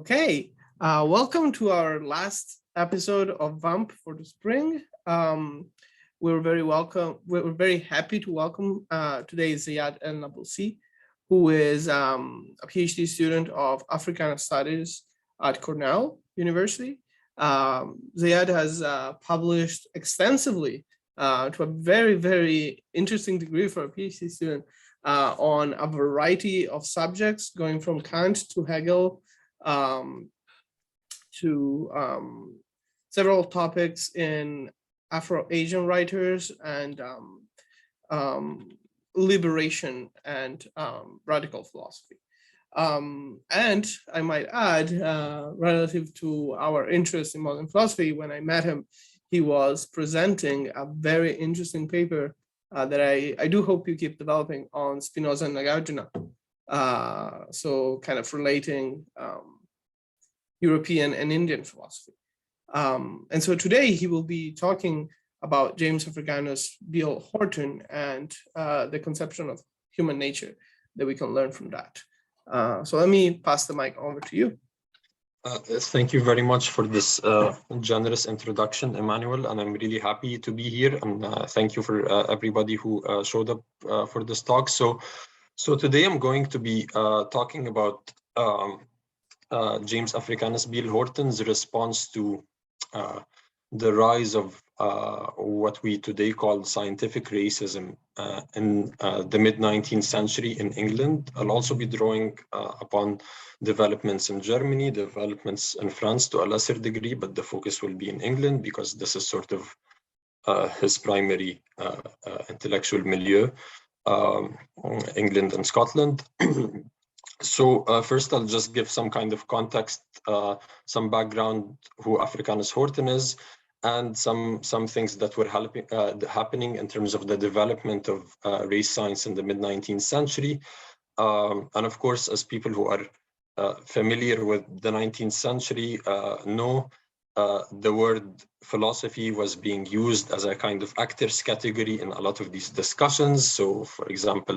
Okay, welcome to our last episode of VAMP for the spring. We're very happy to welcome today Zeyad El Nabolsy, who is a PhD student of Africana Studies at Cornell University. Zeyad has published extensively to a very interesting degree for a PhD student on a variety of subjects, going from Kant to Hegel, to several topics in Afro-Asian writers and liberation and radical philosophy. And I might add, relative to our interest in modern philosophy, when I met him, he was presenting a very interesting paper that I do hope you keep developing on Spinoza and Nagarjuna. So kind of relating European and Indian philosophy. And so today he will be talking about James Africanus Beale Horton and the conception of human nature that we can learn from that. So let me pass the mic over to you. Thank you very much for this generous introduction, Emmanuel, and I'm really happy to be here. And thank you for everybody who showed up for this talk. So today I'm going to be talking about James Africanus Beale Horton's response to the rise of what we today call scientific racism in the mid-19th century in England. I'll also be drawing upon developments in Germany, developments in France to a lesser degree, but the focus will be in England because this is sort of his primary intellectual milieu, England and Scotland. So first, I'll just give some kind of context, some background who Africanus Horton is, and some things that were happening in terms of the development of race science in the mid-19th century. And of course, as people who are familiar with the 19th century know, the word philosophy was being used as a kind of actors category in a lot of these discussions. So, for example,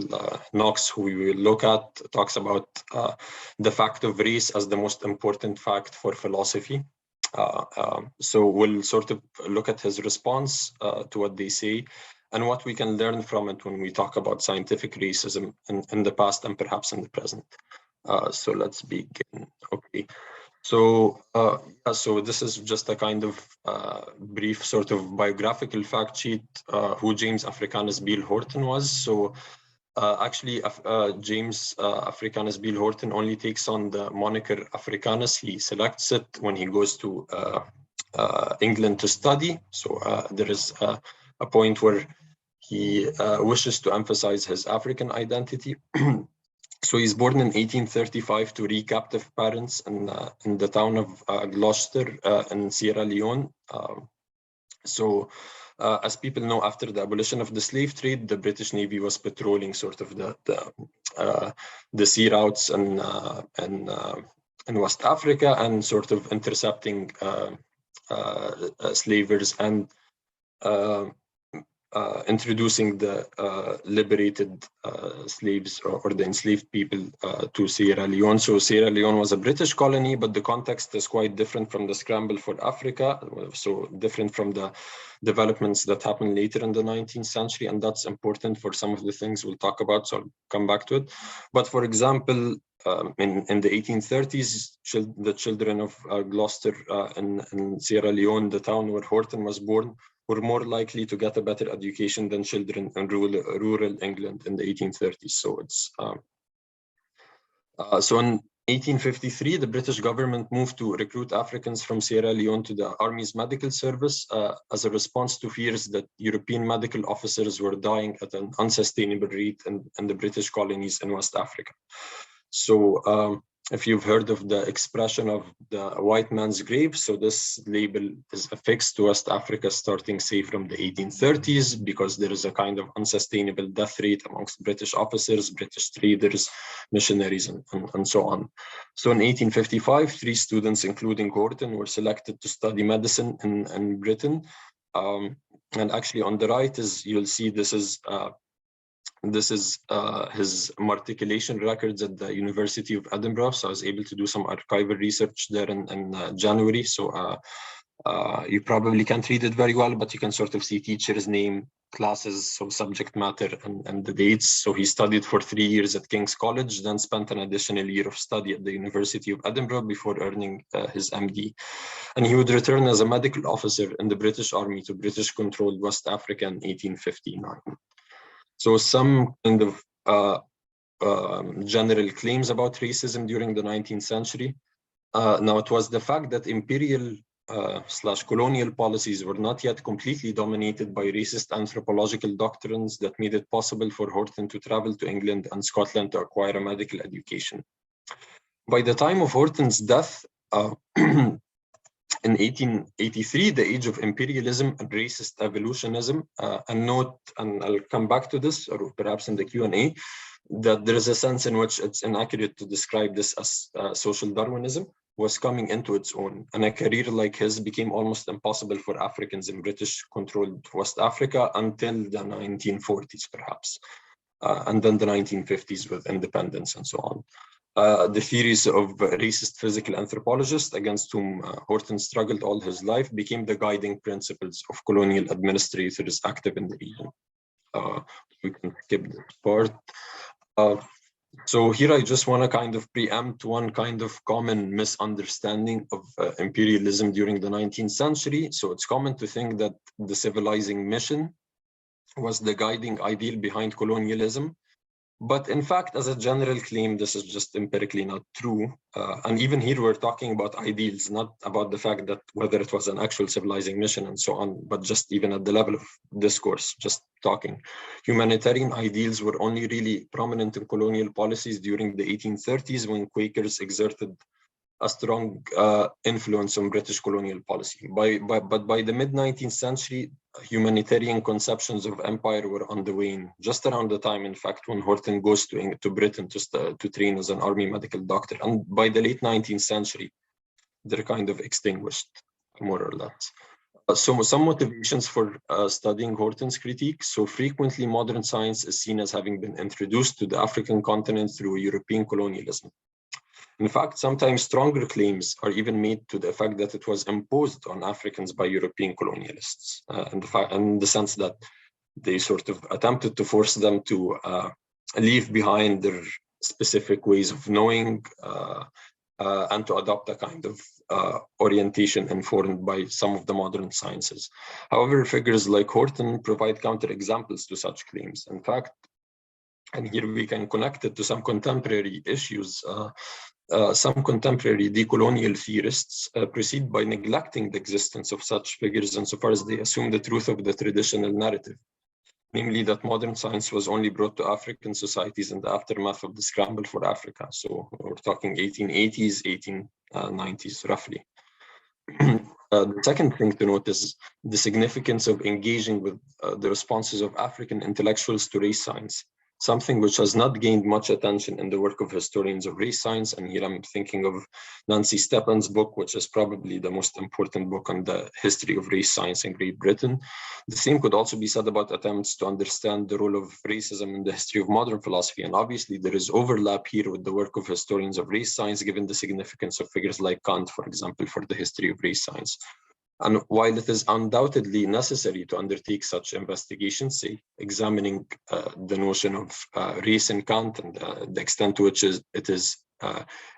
Knox, who we will look at, talks about the fact of race as the most important fact for philosophy. So we'll sort of look at his response to what they say and what we can learn from it when we talk about scientific racism in the past and perhaps in the present. So let's begin. Okay. So this is just a kind of brief sort of biographical fact sheet who James Africanus Beale Horton was. So actually, James Africanus Beale Horton only takes on the moniker Africanus. He selects it when he goes to England to study. So there is a point where he wishes to emphasize his African identity. So he's born in 1835 to recaptive parents in the town of Gloucester in Sierra Leone. As people know, after the abolition of the slave trade, the British Navy was patrolling sort of the sea routes in West Africa and sort of intercepting slavers and introducing the liberated slaves or the enslaved people to Sierra Leone. So Sierra Leone was a British colony, but the context is quite different from the scramble for Africa, so different from the developments that happened later in the 19th century, and that's important for some of the things we'll talk about, so I'll come back to it. But for example, in the 1830s, the children of Gloucester in Sierra Leone, the town where Horton was born, were more likely to get a better education than children in rural England in the 1830s. So it's so in 1853, the British government moved to recruit Africans from Sierra Leone to the Army's medical service as a response to fears that European medical officers were dying at an unsustainable rate in the British colonies in West Africa. So if you've heard of the expression of the white man's grave, so this label is affixed to West Africa starting, say, from the 1830s, because there is a kind of unsustainable death rate amongst British officers, British traders, missionaries, and so on. So in 1855, 3 students, including Horton, were selected to study medicine in Britain. And actually on the right, you'll see this is This is his matriculation records at the University of Edinburgh. So I was able to do some archival research there in January. So you probably can't read it very well, but you can sort of see teacher's name, classes, so subject matter, and the dates. So he studied for 3 years at King's College, then spent an additional year of study at the University of Edinburgh before earning his MD. And he would return as a medical officer in the British Army to British-controlled West Africa in 1859. So some kind of general claims about racism during the 19th century. Now, it was the fact that imperial / colonial policies were not yet completely dominated by racist anthropological doctrines that made it possible for Horton to travel to England and Scotland to acquire a medical education. By the time of Horton's death, in 1883, the age of imperialism and racist evolutionism, and note, and I'll come back to this, or perhaps in the Q&A, that there is a sense in which it's inaccurate to describe this as social Darwinism, was coming into its own. And a career like his became almost impossible for Africans in British-controlled West Africa until the 1940s, perhaps, and then the 1950s with independence and so on. The theories of racist physical anthropologists against whom Horton struggled all his life became the guiding principles of colonial administrators active in the region. We can skip this part. So here I just want to kind of preempt one kind of common misunderstanding of imperialism during the 19th century. So it's common to think that the civilizing mission was the guiding ideal behind colonialism. But in fact, as a general claim, this is just empirically not true. And even here, we're talking about ideals, not about the fact that whether it was an actual civilizing mission and so on, but just even at the level of discourse, just talking. Humanitarian ideals were only really prominent in colonial policies during the 1830s when Quakers exerted a strong influence on British colonial policy. But by the mid-19th century, humanitarian conceptions of empire were on the wane, just around the time, in fact, when Horton goes to Britain to train as an army medical doctor. And by the late 19th century, they're kind of extinguished, more or less. So some motivations for studying Horton's critique. So frequently modern science is seen as having been introduced to the African continent through European colonialism. In fact, sometimes stronger claims are even made to the effect that it was imposed on Africans by European colonialists, in the sense that they sort of attempted to force them to leave behind their specific ways of knowing and to adopt a kind of orientation informed by some of the modern sciences. However, figures like Horton provide counterexamples to such claims. In fact, and here we can connect it to some contemporary issues. Some contemporary decolonial theorists proceed by neglecting the existence of such figures insofar as they assume the truth of the traditional narrative, namely that modern science was only brought to African societies in the aftermath of the scramble for Africa. So we're talking 1880s, 1890s, roughly. The second thing to note is the significance of engaging with the responses of African intellectuals to race science, something which has not gained much attention in the work of historians of race science. And here I'm thinking of Nancy Stephan's book, which is probably the most important book on the history of race science in Great Britain. The same could also be said about attempts to understand the role of racism in the history of modern philosophy. And obviously there is overlap here with the work of historians of race science, given the significance of figures like Kant, for example, for the history of race science. And while it is undoubtedly necessary to undertake such investigations, say, examining the notion of race in Kant and the extent to which it is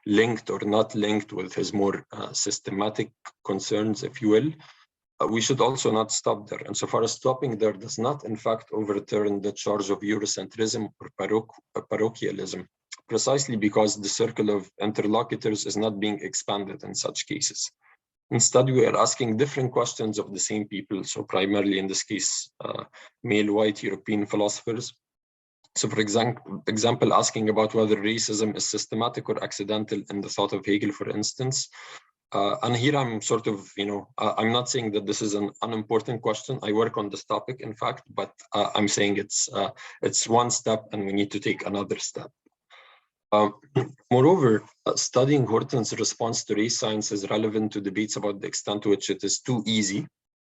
linked or not linked with his more systematic concerns, if you will, we should also not stop there. And so far as stopping there does not, in fact, overturn the charge of Eurocentrism or parochialism, precisely because the circle of interlocutors is not being expanded in such cases. Instead, we are asking different questions of the same people. So primarily in this case, male white European philosophers. So for example, asking about whether racism is systematic or accidental in the thought of Hegel, for instance. And here I'm sort of, I'm not saying that this is an unimportant question. I work on this topic, in fact, but I'm saying it's one step and we need to take another step. Moreover, studying Horton's response to race science is relevant to debates about the extent to which it is too easy.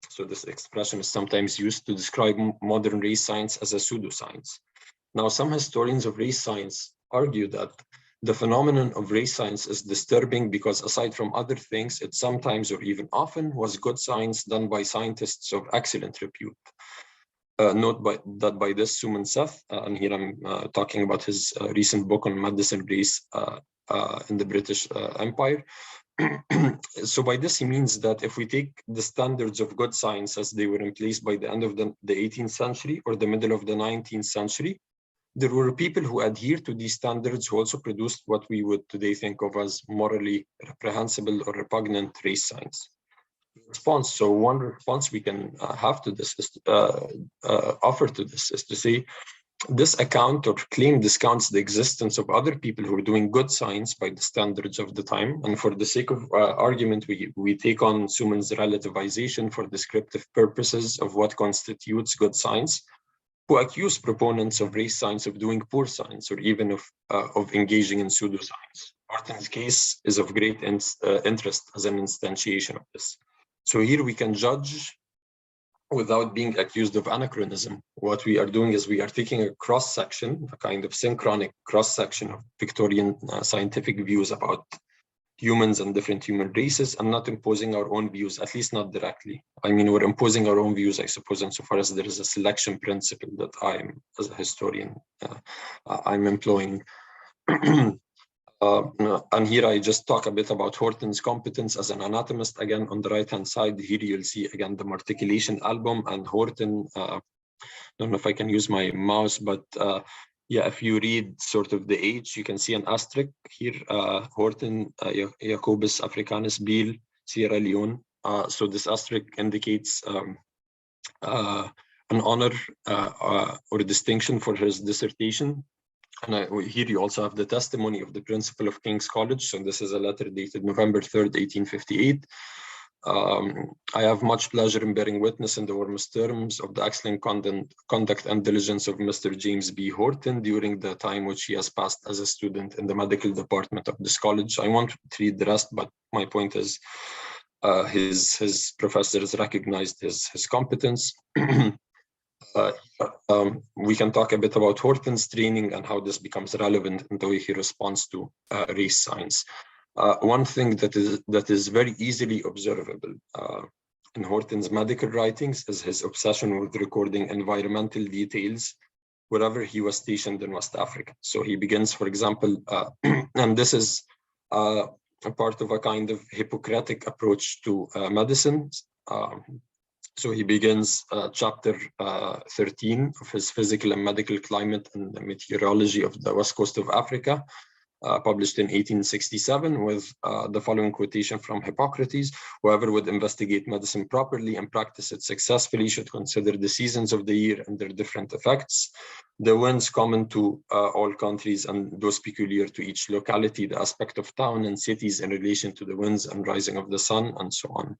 So this expression is sometimes used to describe modern race science as a pseudoscience. Now, some historians of race science argue that the phenomenon of race science is disturbing because aside from other things, it sometimes or even often was good science done by scientists of excellent repute. Note that by this Suman Seth, and here I'm talking about his recent book on medicine race in the British Empire. So by this, he means that if we take the standards of good science as they were in place by the end of the 18th century or the middle of the 19th century, there were people who adhered to these standards who also produced what we would today think of as morally reprehensible or repugnant race science. Response. So one response we can have to this is offer to this is to say this account or claim discounts the existence of other people who are doing good science by the standards of the time. And for the sake of argument, we take on Suman's relativization for descriptive purposes of what constitutes good science, who accuse proponents of race science of doing poor science or even of engaging in pseudoscience. Horton's case is of great interest as an instantiation of this. So here we can judge without being accused of anachronism. What we are doing is we are taking a cross-section, a kind of synchronic cross-section of Victorian scientific views about humans and different human races and not imposing our own views, at least not directly. I mean, we're imposing our own views, I suppose, insofar as there is a selection principle that I'm, as a historian, I'm employing. And here I just talk a bit about Horton's competence as an anatomist. Again, on the right-hand side, here you'll see, again, the Marticulation album and Horton. I don't know if I can use my mouse, but yeah, if you read sort of the age, you can see an asterisk here, Horton, James Africanus Beale, Sierra Leone. So this asterisk indicates an honor or distinction for his dissertation. And here you also have the testimony of the principal of King's College. So this is a letter dated November 3rd, 1858. I have much pleasure in bearing witness in the warmest terms of the excellent conduct and diligence of Mr. James B. Horton during the time which he has passed as a student in the medical department of this college. I won't read the rest, but my point is his professors recognized his competence. We can talk a bit about Horton's training and how this becomes relevant in the way he responds to race science. One thing that is very easily observable in Horton's medical writings is his obsession with recording environmental details wherever he was stationed in West Africa. So he begins, for example, and this is a part of a kind of Hippocratic approach to medicine. So he begins chapter 13 of his Physical and Medical Climate and the Meteorology of the West Coast of Africa, published in 1867, with the following quotation from Hippocrates: "Whoever would investigate medicine properly and practice it successfully should consider the seasons of the year and their different effects, the winds common to all countries and those peculiar to each locality, the aspect of town and cities in relation to the winds and rising of the sun," and so on.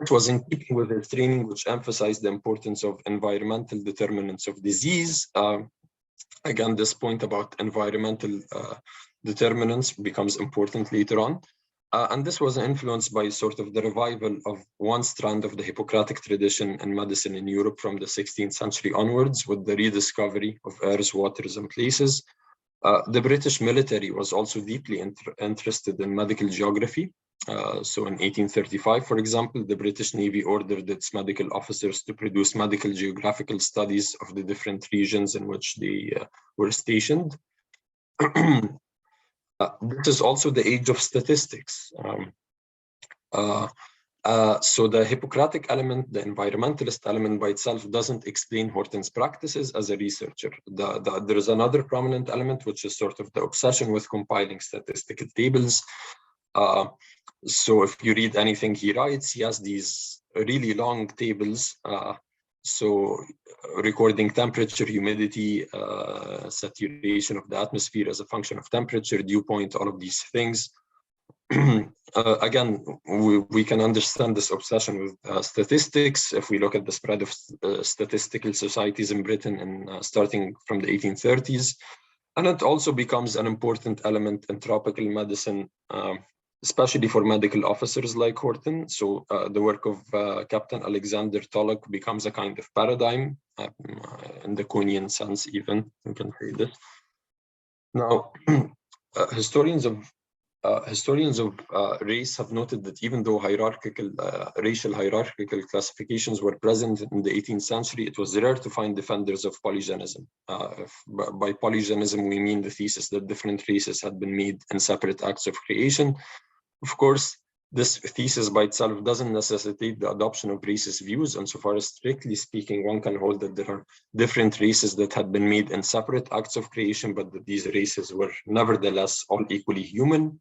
This was in keeping with his training, which emphasized the importance of environmental determinants of disease. Again, this point about environmental determinants becomes important later on. And this was influenced by sort of the revival of one strand of the Hippocratic tradition in medicine in Europe from the 16th century onwards, with the rediscovery of airs, waters, and places. The British military was also deeply interested in medical geography. So in 1835, for example, the British Navy ordered its medical officers to produce medical geographical studies of the different regions in which they were stationed. This is also the age of statistics. So the Hippocratic element, the environmentalist element by itself doesn't explain Horton's practices as a researcher. There is another prominent element, which is sort of the obsession with compiling statistical tables. So if you read anything he writes, he has these really long tables. So recording temperature, humidity, saturation of the atmosphere as a function of temperature, dew point, all of these things. Again, we can understand this obsession with statistics if we look at the spread of statistical societies in Britain and starting from the 1830s. And it also becomes an important element in tropical medicine especially for medical officers like Horton. So the work of Captain Alexander Tulloch becomes a kind of paradigm in the Kuhnian sense, even, you can say this. Now, historians of race have noted that even though racial hierarchical classifications were present in the 18th century, it was rare to find defenders of polygenism. By polygenism, we mean the thesis that different races had been made in separate acts of creation. Of course, this thesis by itself doesn't necessitate the adoption of racist views, and so far as strictly speaking, one can hold that there are different races that had been made in separate acts of creation, but that these races were nevertheless all equally human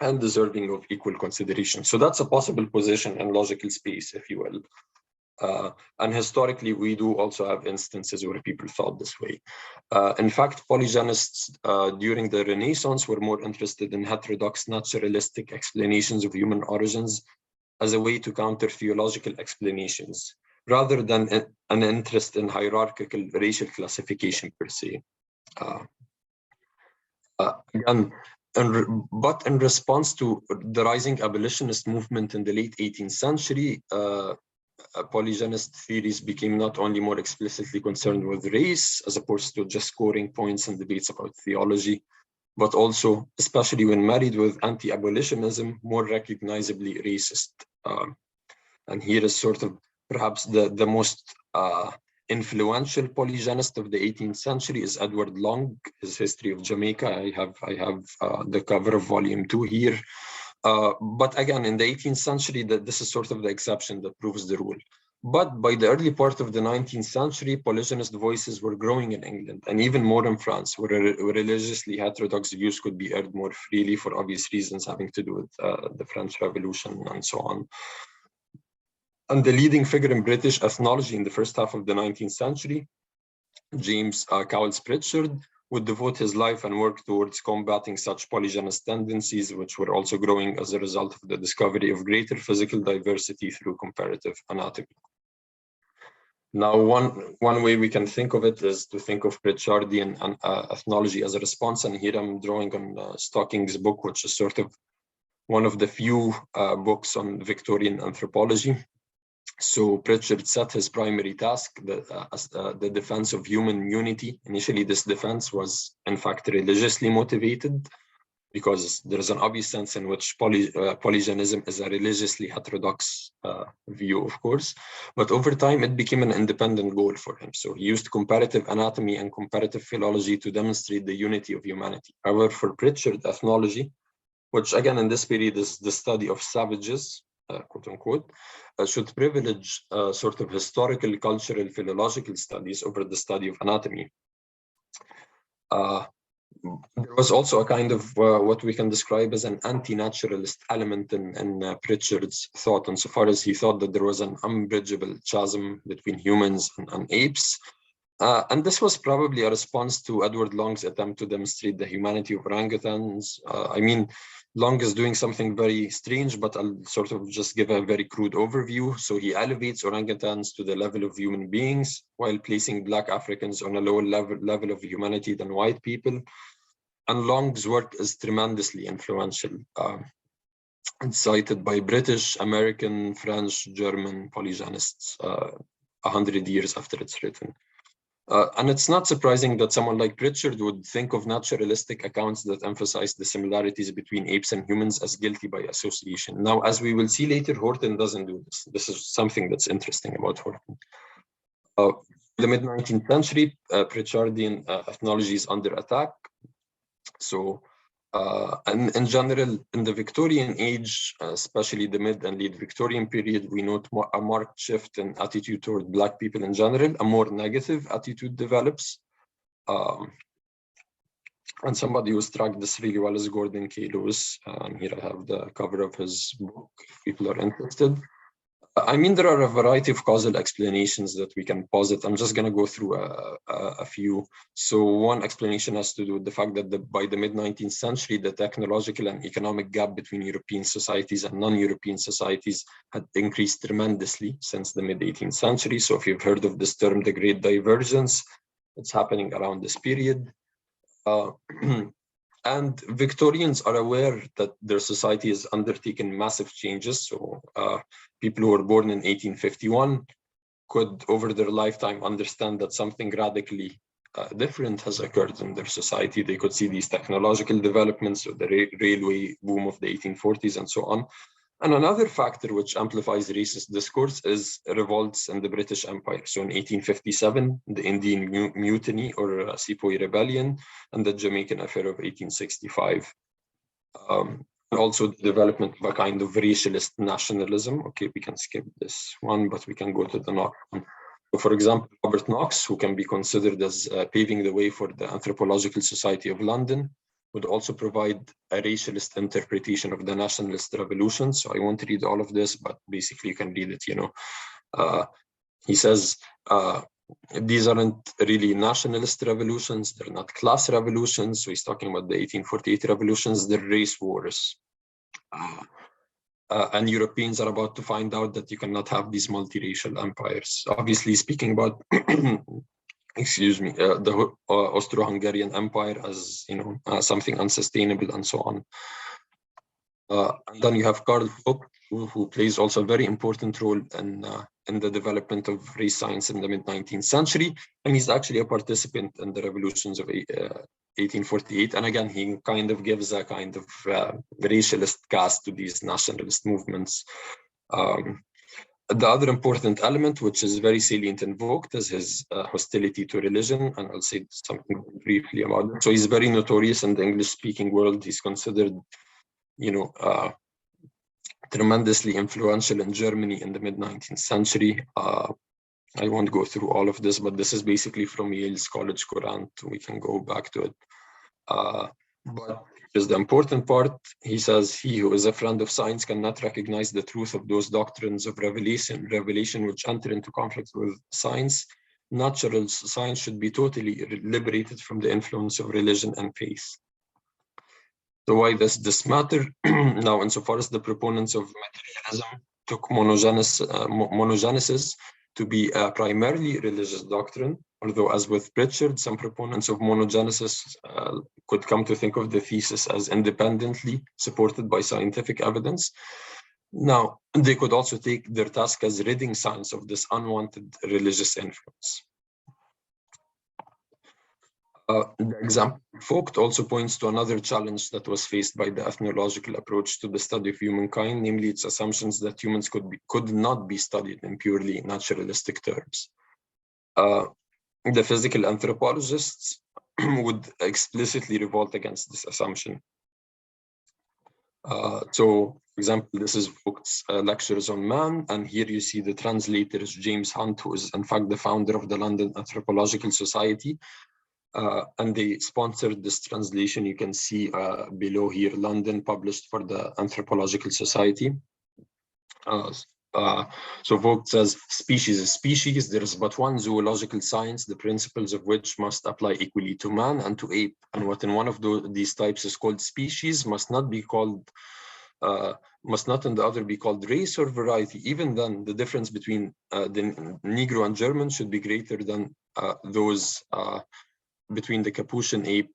and deserving of equal consideration. So that's a possible position in logical space, if you will. And historically, we do also have instances where people thought this way. In fact, polygenists during the Renaissance were more interested in heterodox naturalistic explanations of human origins as a way to counter theological explanations, rather than an interest in hierarchical racial classification per se. Again, but in response to the rising abolitionist movement in the late 18th century, polygynist theories became not only more explicitly concerned with race, as opposed to just scoring points in debates about theology, but also, especially when married with anti-abolitionism, more recognizably racist. And here is sort of perhaps the most influential polygynist of the 18th century is Edward Long. His History of Jamaica. I have the cover of volume 2 here. But again, in the 18th century, this is sort of the exception that proves the rule. But by the early part of the 19th century, polygynist voices were growing in England and even more in France, where religiously heterodox views could be aired more freely for obvious reasons having to do with the French Revolution and so on. And the leading figure in British ethnology in the first half of the 19th century, James Cowles Pritchard, would devote his life and work towards combating such polygynous tendencies, which were also growing as a result of the discovery of greater physical diversity through comparative anatomy. Now, one way we can think of it is to think of Pritchardian ethnology as a response, and here I'm drawing on Stocking's book, which is sort of one of the few books on Victorian anthropology. So Pritchard set his primary task as the defense of human unity. Initially, this defense was, in fact, religiously motivated, because there is an obvious sense in which polygenism is a religiously heterodox view, of course. But over time, it became an independent goal for him. So he used comparative anatomy and comparative philology to demonstrate the unity of humanity. However, for Pritchard, ethnology, which again in this period is the study of savages, quote unquote, should privilege sort of historical, cultural, philological studies over the study of anatomy. There was also a kind of what we can describe as an anti-naturalist element in Pritchard's thought, insofar as he thought that there was an unbridgeable chasm between humans and apes. And this was probably a response to Edward Long's attempt to demonstrate the humanity of orangutans. I mean, Long is doing something very strange, but I'll sort of just give a very crude overview. So he elevates orangutans to the level of human beings while placing Black Africans on a lower level of humanity than white people. And Long's work is tremendously influential. It's cited by British, American, French, German polygynists 100 years after it's written. And it's not surprising that someone like Pritchard would think of naturalistic accounts that emphasize the similarities between apes and humans as guilty by association. Now, as we will see later, Horton doesn't do this. This is something that's interesting about Horton. The mid-19th century, Pritchardian ethnology is under attack. So, and in general, in the Victorian age, especially the mid and late Victorian period, we note a marked shift in attitude toward Black people in general. A more negative attitude develops. And somebody who's tracked this really well is Gordon K. Lewis. And here I have the cover of his book, if people are interested. I mean, there are a variety of causal explanations that we can posit. I'm just going to go through a few. So one explanation has to do with the fact that by the mid-19th century, the technological and economic gap between European societies and non-European societies had increased tremendously since the mid-18th century. So if you've heard of this term, the Great Divergence, it's happening around this period. And Victorians are aware that their society has undertaken massive changes. So people who were born in 1851 could, over their lifetime, understand that something radically different has occurred in their society. They could see these technological developments, or the railway boom of the 1840s and so on. And another factor which amplifies racist discourse is revolts in the British Empire. So in 1857, the Indian Mutiny or Sepoy Rebellion, and the Jamaican Affair of 1865. And also the development of a kind of racialist nationalism. Okay, we can skip this one, but we can go to the next one. So for example, Robert Knox, who can be considered as paving the way for the Anthropological Society of London, would also provide a racialist interpretation of the nationalist revolution. So I won't read all of this, but basically you can read it, you know. He says, these aren't really nationalist revolutions, they're not class revolutions. So he's talking about the 1848 revolutions, they're race wars. And Europeans are about to find out that you cannot have these multiracial empires. Obviously speaking about excuse me, the Austro-Hungarian Empire as, you know, something unsustainable and so on. And then you have Karl Popper, who plays also a very important role in the development of race science in the mid-19th century. And he's actually a participant in the revolutions of 1848. And again, he kind of gives a kind of racialist cast to these nationalist movements. The other important element, which is very salient in Vogt, is his hostility to religion, and I'll say something briefly about it. So he's very notorious in the English-speaking world. He's considered, you know, tremendously influential in Germany in the mid-19th century. I won't go through all of this, but this is basically from Yale's College Courant. We can go back to it. But here's the important part. He says, he who is a friend of science cannot recognize the truth of those doctrines of revelation which enter into conflict with science. Natural science should be totally liberated from the influence of religion and faith. So why does this matter? Now, insofar as the proponents of materialism took monogenesis to be a primarily religious doctrine, although as with Pritchard, some proponents of monogenesis could come to think of the thesis as independently supported by scientific evidence. Now, they could also take their task as ridding science of this unwanted religious influence. The example Vogt also points to another challenge that was faced by the ethnological approach to the study of humankind, namely its assumptions that humans could not be studied in purely naturalistic terms. The physical anthropologists would explicitly revolt against this assumption. So, for example, this is Vogt's lectures on man, and here you see the translators, James Hunt, who is in fact the founder of the London Anthropological Society, and they sponsored this translation. You can see below here, London, published for the Anthropological Society. So Vogt says, species is species. There is but one zoological science, the principles of which must apply equally to man and to ape. And what in one of these types is called species must not be called, must not in the other be called race or variety. Even then, the difference between the Negro and German should be greater than those between the Capuchin ape,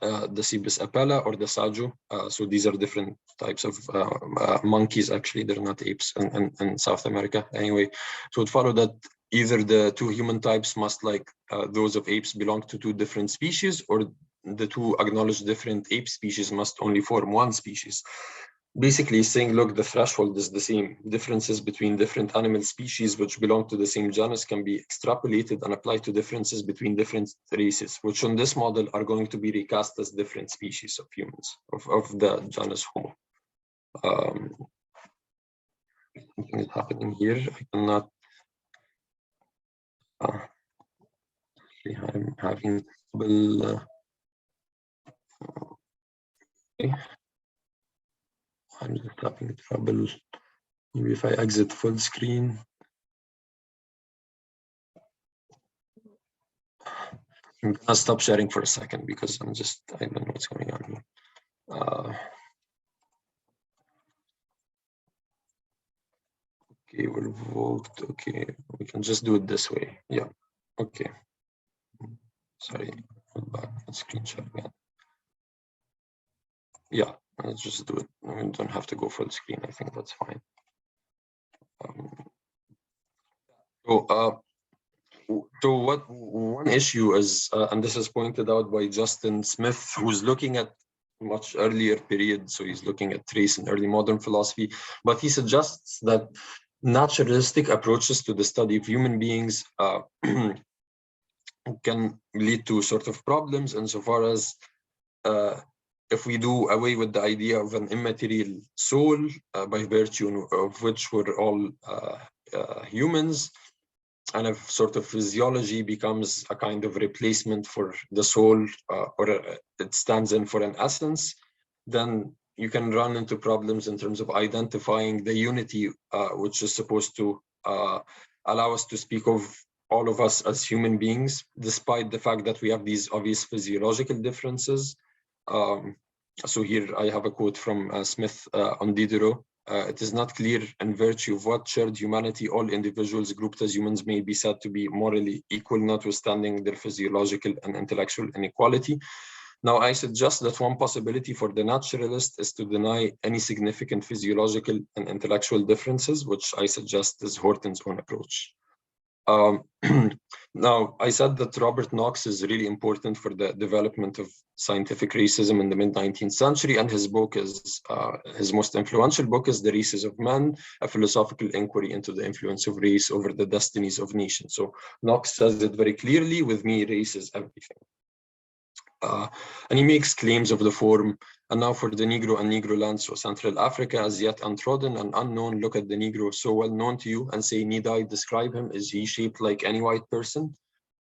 the Cebus apella or the Saju. So these are different types of monkeys. Actually, they're not apes in South America. Anyway, so it followed that either the two human types must, like those of apes, belong to two different species, or the two acknowledged different ape species must only form one species. Basically saying, look, the threshold is the same. Differences between different animal species which belong to the same genus can be extrapolated and applied to differences between different races, which on this model are going to be recast as different species of humans, of the genus Homo. Something is happening here. I cannot. I'm having trouble. Okay. I'm just having trouble. Maybe if I exit full screen. I'm gonna stop sharing for a second because I don't know what's going on here. Okay, we're Vogt. Okay, we can just do it this way. Yeah. Okay. Sorry. back and screen share again. Yeah, let's just do it. We don't have to go full screen. I think that's fine. So one issue is, and this is pointed out by Justin Smith, who's looking at much earlier period. So he's looking at race in early modern philosophy, but he suggests that naturalistic approaches to the study of human beings can lead to sort of problems insofar as if we do away with the idea of an immaterial soul by virtue of which we're all humans, and if sort of physiology becomes a kind of replacement for the soul, or it stands in for an essence, then you can run into problems in terms of identifying the unity, which is supposed to allow us to speak of all of us as human beings, despite the fact that we have these obvious physiological differences. So here I have a quote from Smith on Diderot. It is not clear in virtue of what shared humanity all individuals grouped as humans may be said to be morally equal, notwithstanding their physiological and intellectual inequality. Now, I suggest that one possibility for the naturalist is to deny any significant physiological and intellectual differences, which I suggest is Horton's own approach. Now, I said that Robert Knox is really important for the development of scientific racism in the mid-19th century, and his book is, his most influential book is The Races of Men, a philosophical inquiry into the influence of race over the destinies of nations. So Knox says it very clearly, with me, race is everything. And he makes claims of the form, and now for the Negro and Negro lands, so Central Africa, as yet untrodden and unknown, look at the Negro so well known to you and say, need I describe him? Is he shaped like any white person?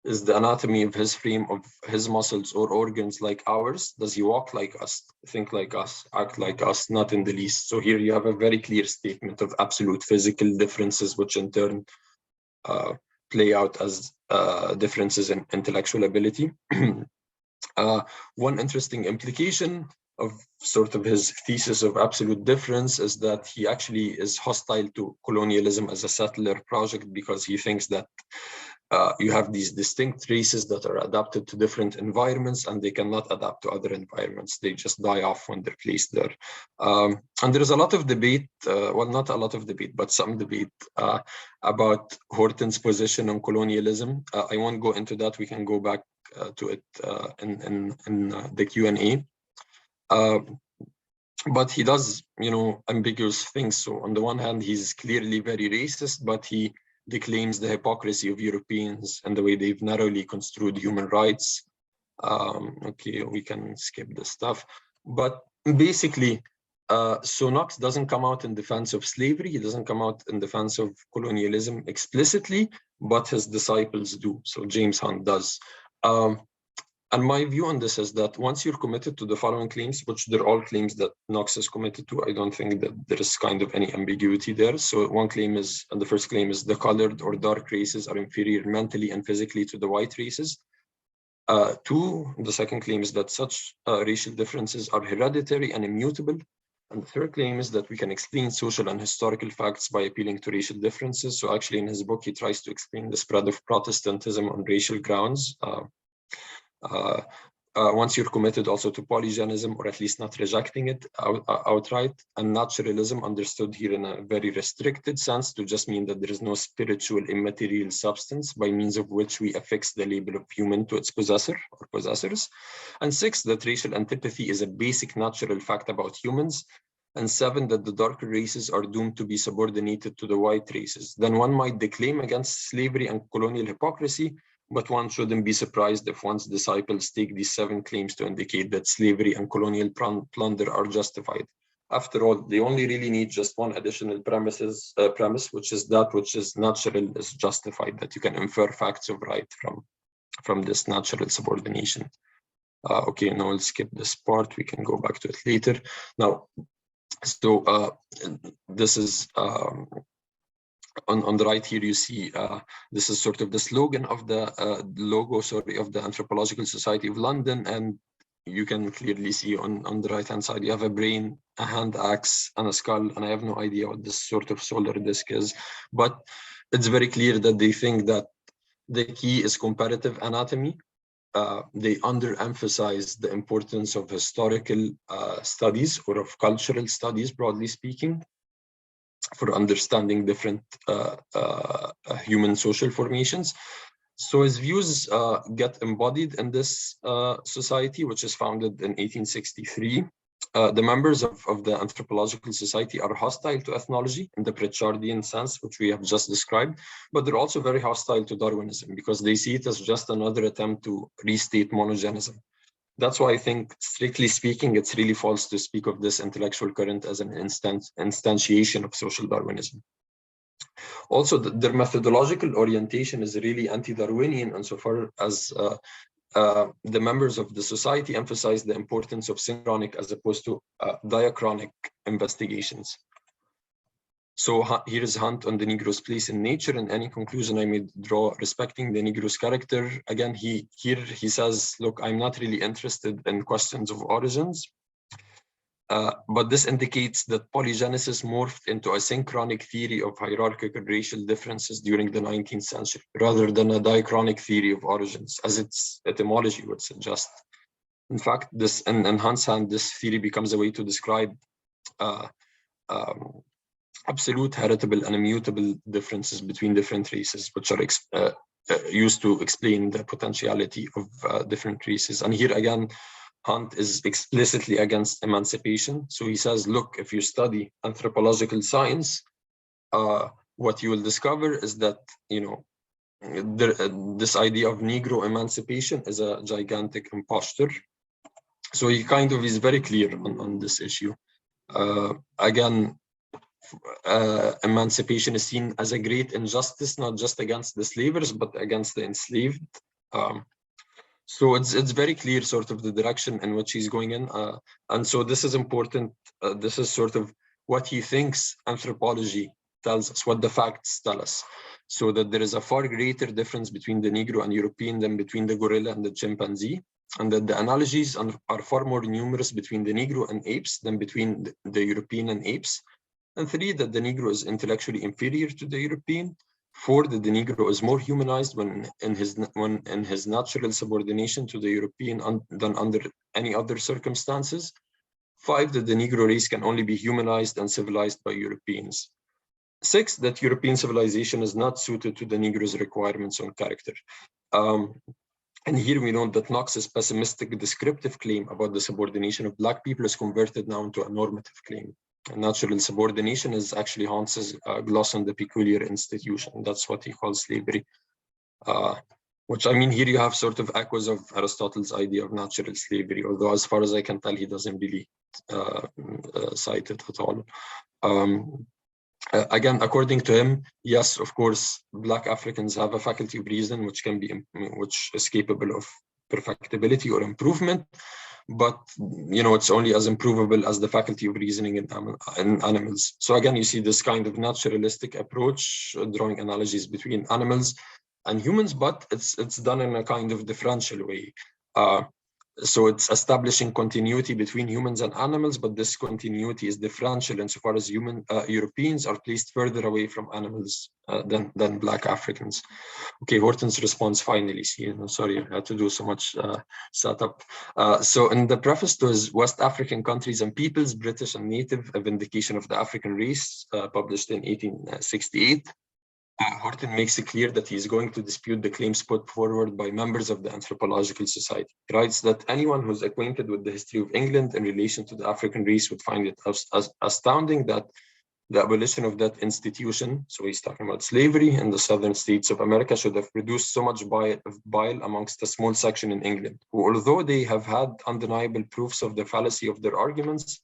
Is the anatomy of his frame, of his muscles or organs like ours? Does he walk like us, think like us, act like us? Not in the least. So here you have a very clear statement of absolute physical differences, which in turn play out as differences in intellectual ability. One interesting implication of sort of his thesis of absolute difference is that he actually is hostile to colonialism as a settler project, because he thinks that you have these distinct races that are adapted to different environments and they cannot adapt to other environments. They just die off when they're placed there. And there is a lot of debate, well, not a lot of debate, but some debate about Horton's position on colonialism. I won't go into that. We can go back to it in the Q&A. But he does, ambiguous things. So on the one hand, he's clearly very racist, but he declaims the hypocrisy of Europeans and the way they've narrowly construed human rights. Okay, we can skip this stuff. But basically, so Knox doesn't come out in defense of slavery. He doesn't come out in defense of colonialism explicitly, but his disciples do. So James Hunt does. And my view on this is that once you're committed to the following claims, which they're all claims that Knox is committed to, I don't think that there is kind of any ambiguity there. So one claim is, and the first claim is, the colored or dark races are inferior mentally and physically to the white races. Two, the second claim is that such racial differences are hereditary and immutable. And the third claim is that we can explain social and historical facts by appealing to racial differences. So actually in his book, he tries to explain the spread of Protestantism on racial grounds. Once you're committed also to polygenism, or at least not rejecting it outright, and naturalism, understood here in a very restricted sense to just mean that there is no spiritual immaterial substance by means of which we affix the label of human to its possessor or possessors. And six, that racial antipathy is a basic natural fact about humans. And seven, that the darker races are doomed to be subordinated to the white races. Then one might declaim against slavery and colonial hypocrisy, but one shouldn't be surprised if one's disciples take these seven claims to indicate that slavery and colonial plunder are justified. After all, they only really need just one additional premise, which is that which is natural is justified, that you can infer facts of right from this natural subordination. Okay, now we'll skip this part. We can go back to it later. Now, so this is on the right here, you see this is sort of the slogan of the logo, sorry, of the Anthropological Society of London. And you can clearly see on the right-hand side, you have a brain, a hand axe, and a skull. And I have no idea what this sort of solar disk is, but it's very clear that they think that the key is comparative anatomy. they underemphasize the importance of historical studies or of cultural studies, broadly speaking, for understanding different human social formations. So his views get embodied in this society, which is founded in 1863. The members of the Anthropological Society are hostile to ethnology in the Pritchardian sense, which we have just described, but they're also very hostile to Darwinism because they see it as just another attempt to restate monogenism. That's why I think, strictly speaking, it's really false to speak of this intellectual current as an instantiation of social Darwinism. Also, their methodological orientation is really anti-Darwinian insofar as the members of the society emphasize the importance of synchronic as opposed to diachronic investigations. So here is Hunt on the Negro's place in nature, and any conclusion I may draw respecting the Negro's character. Again, he says, look, I'm not really interested in questions of origins, but this indicates that polygenesis morphed into a synchronic theory of hierarchical racial differences during the 19th century, rather than a diachronic theory of origins, as its etymology would suggest. In fact, this in Hunt's hand, this theory becomes a way to describe absolute, heritable, and immutable differences between different races, which are used to explain the potentiality of different races. And here again, Hunt is explicitly against emancipation. So he says, look, if you study anthropological science, what you will discover is that, this idea of Negro emancipation is a gigantic imposture. So he kind of is very clear on this issue. Again, emancipation is seen as a great injustice, not just against the slavers, but against the enslaved. So it's very clear sort of the direction in which he's going in. And so this is important. This is sort of what he thinks anthropology tells us, what the facts tell us. So that there is a far greater difference between the Negro and European than between the gorilla and the chimpanzee. And that the analogies are far more numerous between the Negro and apes than between the European and apes. And 3, that the Negro is intellectually inferior to the European. 4, that the Negro is more humanized when in his natural subordination to the European than under any other circumstances. 5, that the Negro race can only be humanized and civilized by Europeans. 6, that European civilization is not suited to the Negro's requirements on character. And here we note that Knox's pessimistic descriptive claim about the subordination of Black people is converted now into a normative claim. Natural subordination is actually Hans's gloss on the peculiar institution. That's what he calls slavery. Which, I mean, here you have sort of echoes of Aristotle's idea of natural slavery, although as far as I can tell, he doesn't really cite it at all. Again, according to him, yes, of course, Black Africans have a faculty of reason which is capable of perfectibility or improvement, but it's only as improvable as the faculty of reasoning in animals. So again, you see this kind of naturalistic approach, drawing analogies between animals and humans, but it's done in a kind of differential way. So it's establishing continuity between humans and animals, but this continuity is differential insofar as Europeans are placed further away from animals than Black Africans. Okay, Horton's response finally. Sorry, I had to do so much setup. So in the preface to his West African Countries and Peoples, British and Native, a Vindication of the African Race, published in 1868, Horton makes it clear that he is going to dispute the claims put forward by members of the Anthropological Society. He writes that anyone who's acquainted with the history of England in relation to the African race would find it astounding that the abolition of that institution, so he's talking about slavery in the southern states of America, should have produced so much bile amongst a small section in England, who, although they have had undeniable proofs of the fallacy of their arguments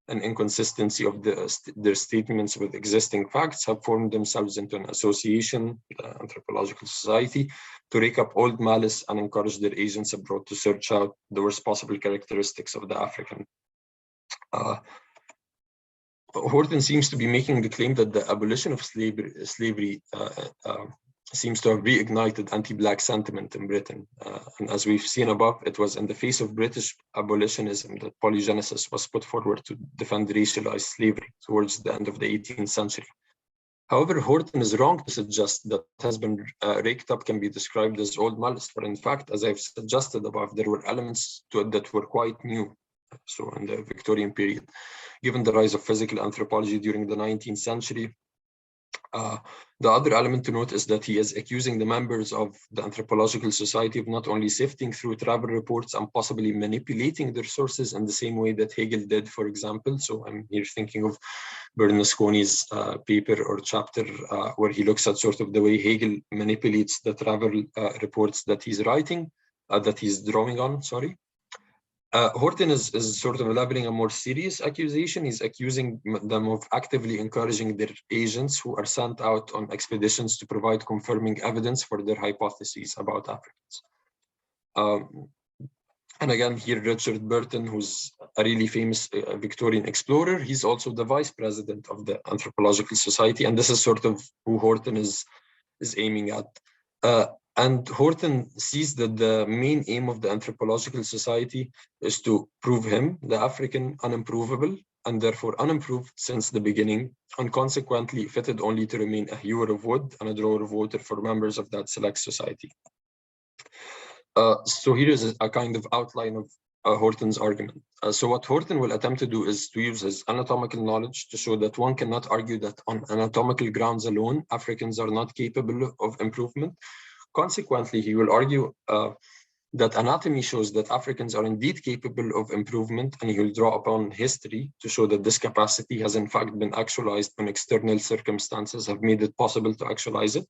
and inconsistency of their statements with existing facts, have formed themselves into an association, the Anthropological Society, to rake up old malice and encourage their agents abroad to search out the worst possible characteristics of the African. Horton seems to be making the claim that the abolition of slavery seems to have reignited anti-Black sentiment in Britain. And as we've seen above, it was in the face of British abolitionism that polygenesis was put forward to defend racialized slavery towards the end of the 18th century. However, Horton is wrong to suggest that what has been raked up can be described as old malice, for in fact, as I've suggested above, there were elements to it that were quite new. So in the Victorian period, given the rise of physical anthropology during the 19th century, the other element to note is that he is accusing the members of the Anthropological Society of not only sifting through travel reports and possibly manipulating their sources in the same way that Hegel did, for example. So I'm here thinking of Bernasconi's paper or chapter where he looks at sort of the way Hegel manipulates the travel reports that he's writing, that he's drawing on, sorry. Horton is sort of leveling a more serious accusation. He's accusing them of actively encouraging their agents who are sent out on expeditions to provide confirming evidence for their hypotheses about Africans. And again, here, Richard Burton, who's a really famous Victorian explorer, he's also the vice president of the Anthropological Society. And this is sort of who Horton is aiming at. And Horton sees that the main aim of the Anthropological Society is to prove him, the African, unimprovable, and therefore unimproved since the beginning, and consequently fitted only to remain a hewer of wood and a drawer of water for members of that select society. So here is a kind of outline of Horton's argument. So what Horton will attempt to do is to use his anatomical knowledge to show that one cannot argue that on anatomical grounds alone, Africans are not capable of improvement. Consequently, he will argue that anatomy shows that Africans are indeed capable of improvement, and he will draw upon history to show that this capacity has in fact been actualized when external circumstances have made it possible to actualize it.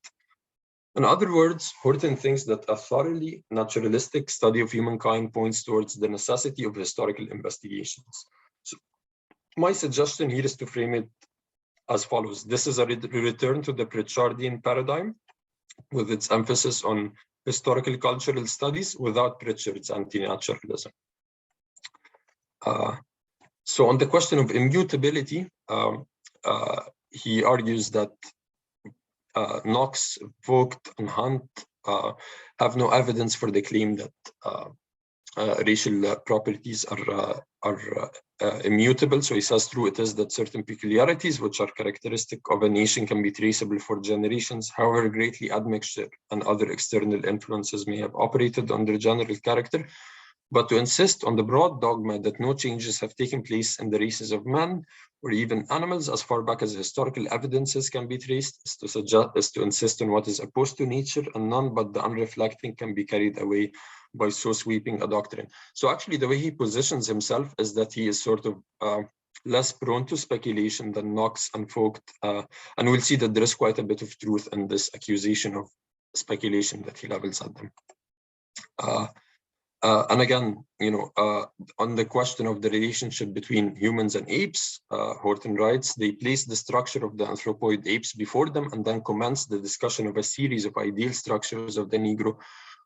In other words, Horton thinks that a thoroughly naturalistic study of humankind points towards the necessity of historical investigations. So my suggestion here is to frame it as follows. This is a return to the Pritchardian paradigm, with its emphasis on historical cultural studies without Pritchard's anti-naturalism. So on the question of immutability, he argues that Knox, Vogt, and Hunt have no evidence for the claim that racial properties are immutable. So he says true it is that certain peculiarities which are characteristic of a nation can be traceable for generations. However, greatly admixture and other external influences may have operated on their general character. But to insist on the broad dogma that no changes have taken place in the races of man or even animals as far back as historical evidences can be traced is to insist on what is opposed to nature, and none but the unreflecting can be carried away by so sweeping a doctrine. So actually the way he positions himself is that he is sort of less prone to speculation than Knox and Vogt, and we'll see that there is quite a bit of truth in this accusation of speculation that he levels at them. And again, on the question of the relationship between humans and apes, Horton writes, they place the structure of the anthropoid apes before them and then commence the discussion of a series of ideal structures of the Negro,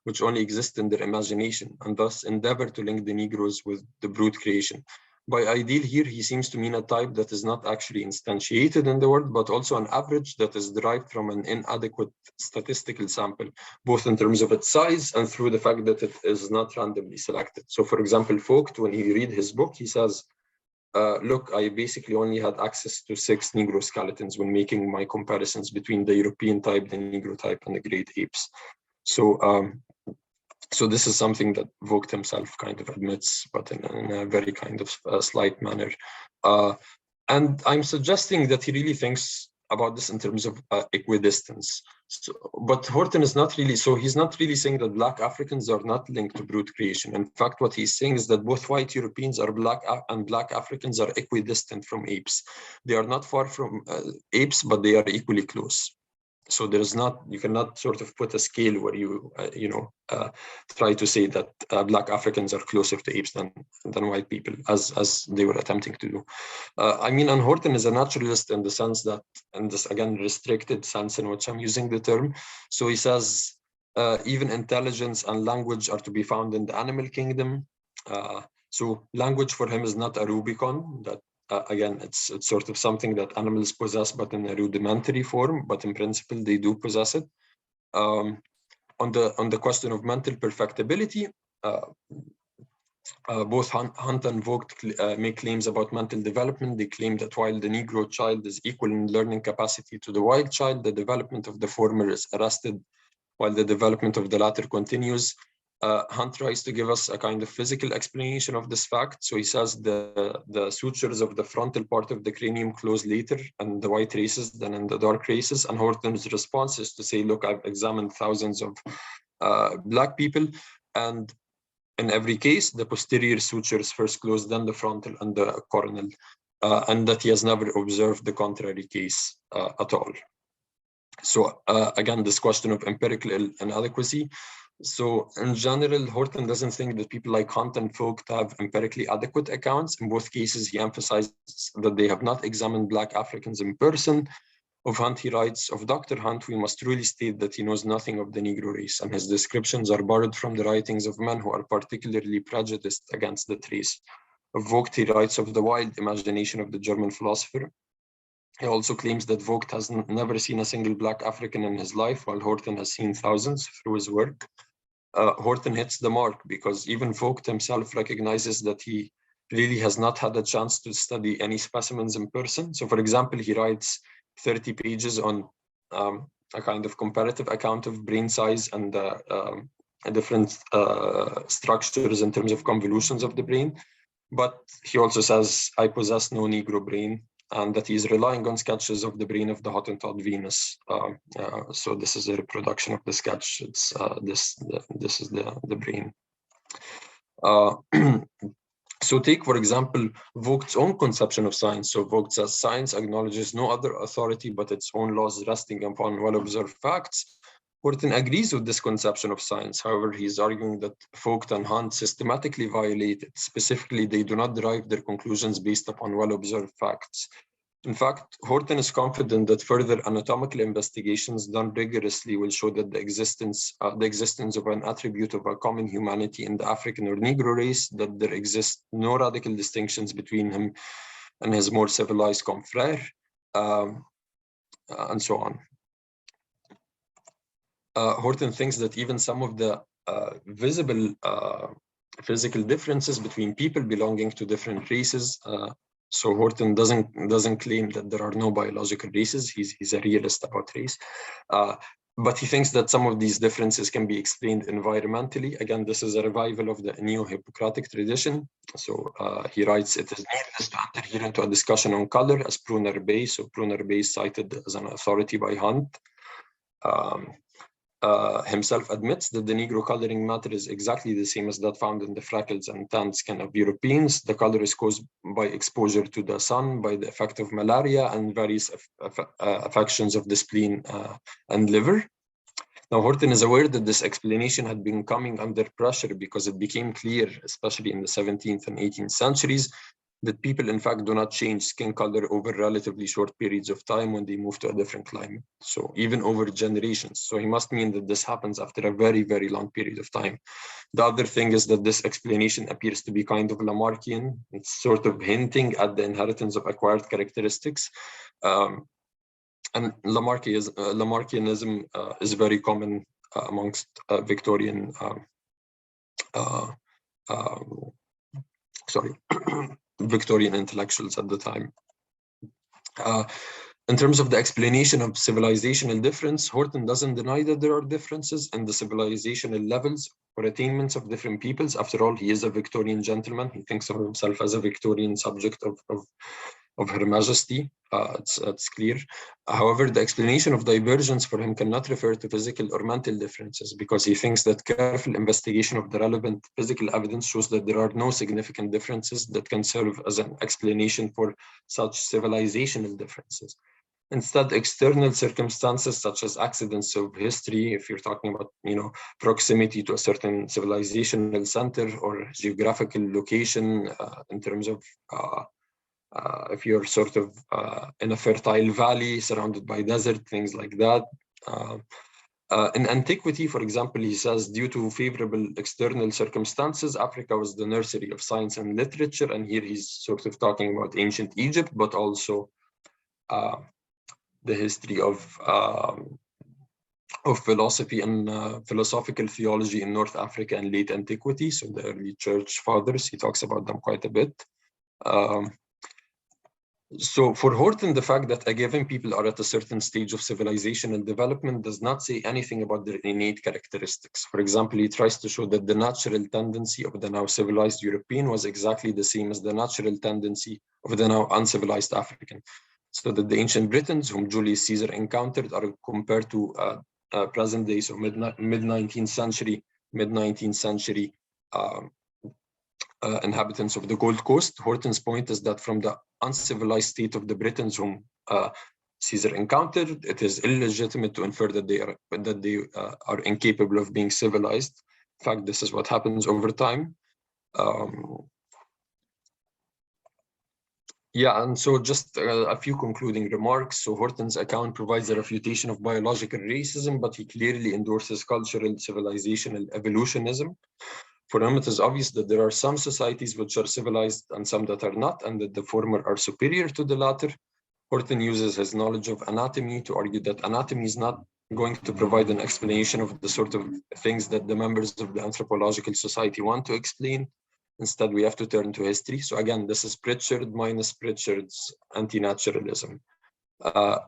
which only exist in their imagination, and thus endeavor to link the Negroes with the brute creation. By ideal here, he seems to mean a type that is not actually instantiated in the world, but also an average that is derived from an inadequate statistical sample, both in terms of its size and through the fact that it is not randomly selected. So for example, Vogt, when you read his book, he says, look, I basically only had access to 6 Negro skeletons when making my comparisons between the European type, the Negro type, and the great apes. So this is something that Vogt himself kind of admits, but in a very kind of slight manner. And I'm suggesting that he really thinks about this in terms of equidistance. So, but Horton is not really, so he's not really saying that Black Africans are not linked to brute creation. In fact, what he's saying is that both white Europeans are Black and Black Africans are equidistant from apes. They are not far from apes, but they are equally close. So there is not, you cannot sort of put a scale where you, try to say that Black Africans are closer to apes than white people, as they were attempting to do. I mean, and Horton is a naturalist in the sense that, in this, again, restricted sense in which I'm using the term. So he says, even intelligence and language are to be found in the animal kingdom. So language for him is not a Rubicon, that again, it's sort of something that animals possess, but in a rudimentary form, but in principle, they do possess it. On the question of mental perfectibility, Both Hunt and Vogt make claims about mental development. They claim that while the Negro child is equal in learning capacity to the white child, the development of the former is arrested while the development of the latter continues. Hunt tries to give us a kind of physical explanation of this fact. So he says the sutures of the frontal part of the cranium close later in the white races than in the dark races. And Horton's response is to say, look, I've examined thousands of Black people, and in every case, the posterior sutures first close, then the frontal and the coronal, and that he has never observed the contrary case at all. So again, this question of empirical inadequacy. So in general, Horton doesn't think that people like Hunt and Vogt have empirically adequate accounts. In both cases, he emphasizes that they have not examined Black Africans in person. Of Hunt, he writes, of Dr. Hunt, we must truly state that he knows nothing of the Negro race, and his descriptions are borrowed from the writings of men who are particularly prejudiced against that race. Of Vogt, he writes of the wild imagination of the German philosopher. He also claims that Vogt has never seen a single Black African in his life, while Horton has seen thousands through his work. Horton hits the mark because even Vogt himself recognizes that he really has not had a chance to study any specimens in person. So for example, he writes 30 pages on a kind of comparative account of brain size and different structures in terms of convolutions of the brain. But he also says, I possess no Negro brain, and that he's relying on sketches of the brain of the Hottentot Venus. So this is a reproduction of the sketch. It's this is the brain. So take, for example, Vogt's own conception of science. So Vogt says science acknowledges no other authority but its own laws resting upon well-observed facts. Horton agrees with this conception of science. However, he is arguing that Vogt and Hunt systematically violate it. Specifically, they do not derive their conclusions based upon well-observed facts. In fact, Horton is confident that further anatomical investigations done rigorously will show that the existence of an attribute of a common humanity in the African or Negro race, that there exist no radical distinctions between him and his more civilized confrère, and so on. Horton thinks that even some of the visible physical differences between people belonging to different races. So Horton doesn't claim that there are no biological races. He's a realist about race, but he thinks that some of these differences can be explained environmentally. Again, this is a revival of the Neo-Hippocratic tradition. So he writes, it is needless to enter here into a discussion on color as Pruner Bay. So Pruner Bay is cited as an authority by Hunt. Himself admits that the Negro coloring matter is exactly the same as that found in the freckles and tan skin of Europeans. The color is caused by exposure to the sun, by the effect of malaria, and various affections of the spleen and liver. Now, Horton is aware that this explanation had been coming under pressure because it became clear, especially in the 17th and 18th centuries, that people, in fact, do not change skin color over relatively short periods of time when they move to a different climate. So even over generations. So he must mean that this happens after a very, very long period of time. The other thing is that this explanation appears to be kind of Lamarckian. It's sort of hinting at the inheritance of acquired characteristics. And Lamarckianism is very common amongst Victorian, Victorian intellectuals at the time. In terms of the explanation of civilizational difference, Horton doesn't deny that there are differences in the civilizational levels or attainments of different peoples. After all, he is a Victorian gentleman. He thinks of himself as a Victorian subject of Her Majesty. It's clear. However, the explanation of divergence for him cannot refer to physical or mental differences because he thinks that careful investigation of the relevant physical evidence shows that there are no significant differences that can serve as an explanation for such civilizational differences. Instead, external circumstances such as accidents of history, if you're talking about, proximity to a certain civilizational center or geographical location in terms of if you're sort of in a fertile valley surrounded by desert, things like that. In antiquity, for example, he says, due to favorable external circumstances, Africa was the nursery of science and literature. And here he's sort of talking about ancient Egypt, but also the history of of philosophy and philosophical theology in North Africa and late antiquity. So the early church fathers, he talks about them quite a bit. So for Horton, the fact that a given people are at a certain stage of civilizational development does not say anything about their innate characteristics. For example, he tries to show that the natural tendency of the now civilized European was exactly the same as the natural tendency of the now uncivilized African. So that the ancient Britons, whom Julius Caesar encountered, are compared to present day, so mid-19th century inhabitants of the Gold Coast. Horton's point is that from the uncivilized state of the Britons whom Caesar encountered, it is illegitimate to infer that they are incapable of being civilized. In fact, this is what happens over time. Yeah, and so just a few concluding remarks. So Horton's account provides a refutation of biological racism, but he clearly endorses cultural civilizational evolutionism. For him, it is obvious that there are some societies which are civilized and some that are not, and that the former are superior to the latter. Horton uses his knowledge of anatomy to argue that anatomy is not going to provide an explanation of the sort of things that the members of the anthropological society want to explain. Instead, we have to turn to history. So again, this is Pritchard minus Pritchard's anti-naturalism.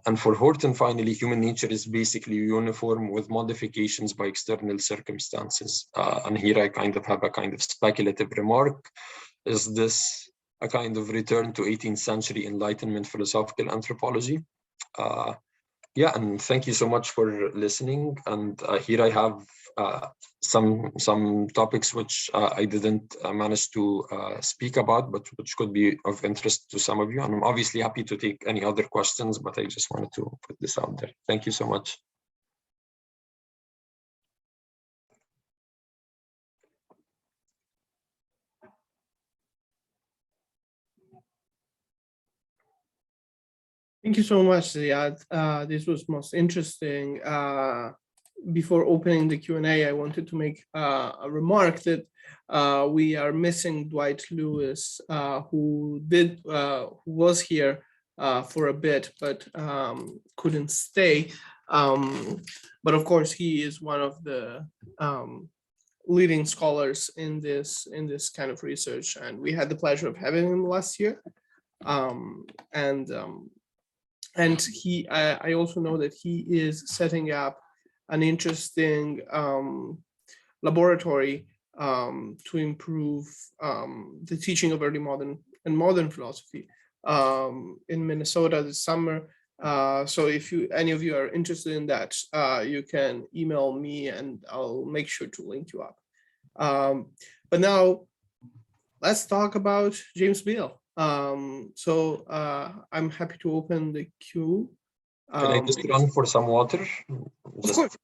And for Horton, finally, human nature is basically uniform with modifications by external circumstances. And here I kind of have a kind of speculative remark. Is this a kind of return to 18th century Enlightenment philosophical anthropology? Yeah, and thank you so much for listening. And here I have some topics which I didn't manage to speak about, but which could be of interest to some of you. And I'm obviously happy to take any other questions, but I just wanted to put this out there. Thank you so much. Thank you so much, Zeyad. This was most interesting. Before opening the Q&A, I wanted to make a remark that we are missing Dwight Lewis, who was here for a bit, but couldn't stay. But of course, he is one of the leading scholars in this kind of research, and we had the pleasure of having him last year. And he, I also know that he is setting up an interesting laboratory to improve the teaching of early modern and modern philosophy in Minnesota this summer. So if any of you are interested in that, you can email me and I'll make sure to link you up. But now let's talk about James Beale. So I'm happy to open the queue. Can I just run for some water? Of course.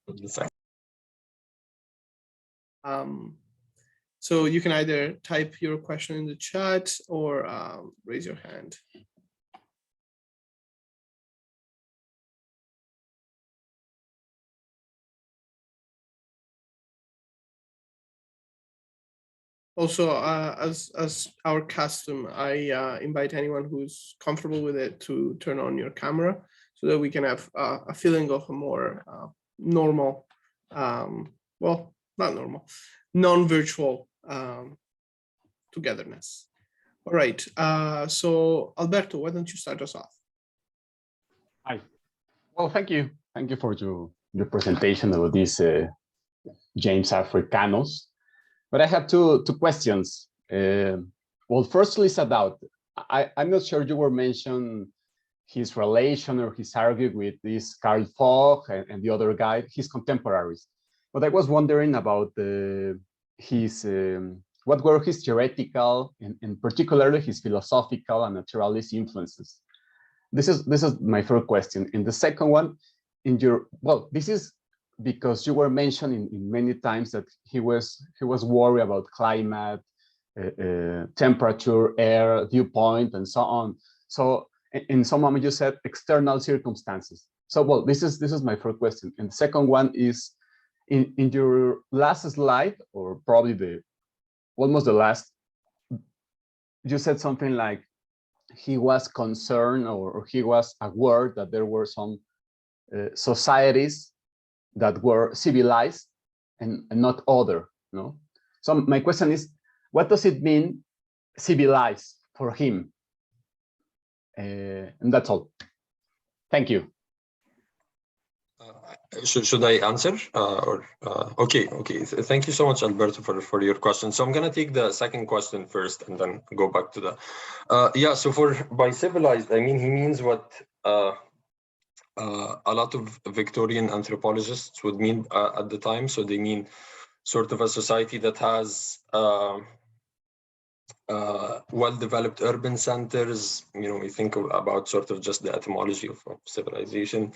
So you can either type your question in the chat or raise your hand. Also, as our custom, I invite anyone who's comfortable with it to turn on your camera so that we can have a feeling of a more normal, well, not normal, non-virtual togetherness. All right, so Alberto, why don't you start us off? Hi. Well, thank you. Thank you for your presentation of this James Africanus. But I have two questions. Well, firstly, is about, I'm not sure you were mentioning his relation or his argument with this Karl Fogg and the other guy, his contemporaries. But I was wondering about what were his theoretical and particularly his philosophical and naturalist influences. This is my first question. And the second one, this is because you were mentioning in many times that he was worried about climate, temperature, air, viewpoint, and so on. So in some moment you said external circumstances. So well, this is my first question. And the second one is in your last slide, or probably almost the last, you said something like he was concerned or he was aware that there were some societies that were civilized and not other, no? So my question is, what does it mean civilized for him? And that's all. Thank you. Should I answer okay? Thank you so much, Alberto, for your question. So I'm gonna take the second question first and then go back to the yeah. So by civilized, I mean he means what a lot of Victorian anthropologists would mean at the time. So they mean sort of a society that has well-developed urban centers. You know, we think about sort of just the etymology of civilization.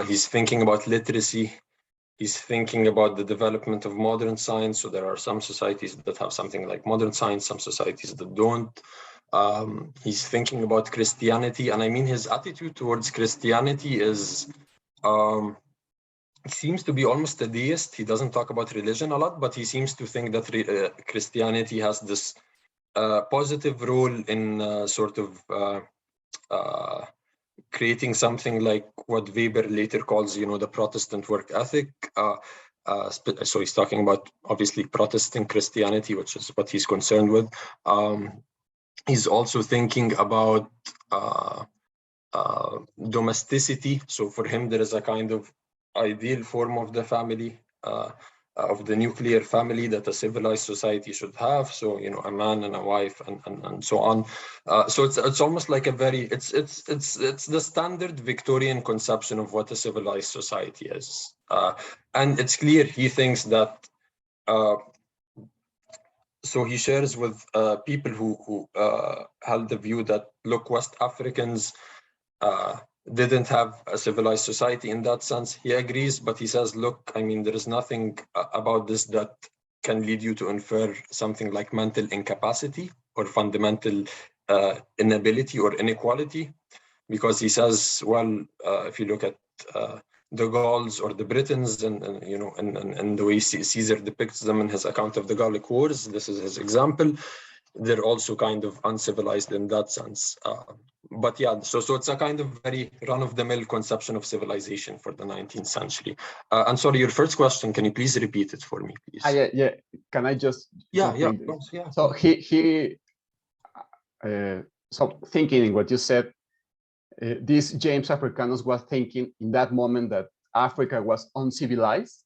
He's thinking about literacy. He's thinking about the development of modern science. So there are some societies that have something like modern science, some societies that don't. He's thinking about Christianity. And I mean, his attitude towards Christianity is, he seems to be almost a deist. He doesn't talk about religion a lot, but he seems to think that Christianity has this positive role in sort of creating something like what Weber later calls, you know, the Protestant work ethic. So he's talking about obviously Protestant Christianity, which is what he's concerned with. He's also thinking about domesticity. So for him, there is a kind of ideal form of the family, of the nuclear family that a civilized society should have. So, you know, a man and a wife and so on. So it's almost like a very, it's the standard Victorian conception of what a civilized society is. And it's clear he thinks that, so he shares with people who held the view that, look, West Africans didn't have a civilized society in that sense. He agrees, but he says, look, I mean, there is nothing about this that can lead you to infer something like mental incapacity or fundamental inability or inequality, because he says, well, if you look at the Gauls or the Britons and you know, and the way Caesar depicts them in his account of the Gallic Wars, this is his example, they're also kind of uncivilized in that sense. But yeah, so it's a kind of very run-of-the-mill conception of civilization for the 19th century. And sorry, your first question, can you please repeat it for me, please? Yeah. Can I just? Yeah, of course, yeah. So so thinking what you said, this James Africanus was thinking in that moment that Africa was uncivilized.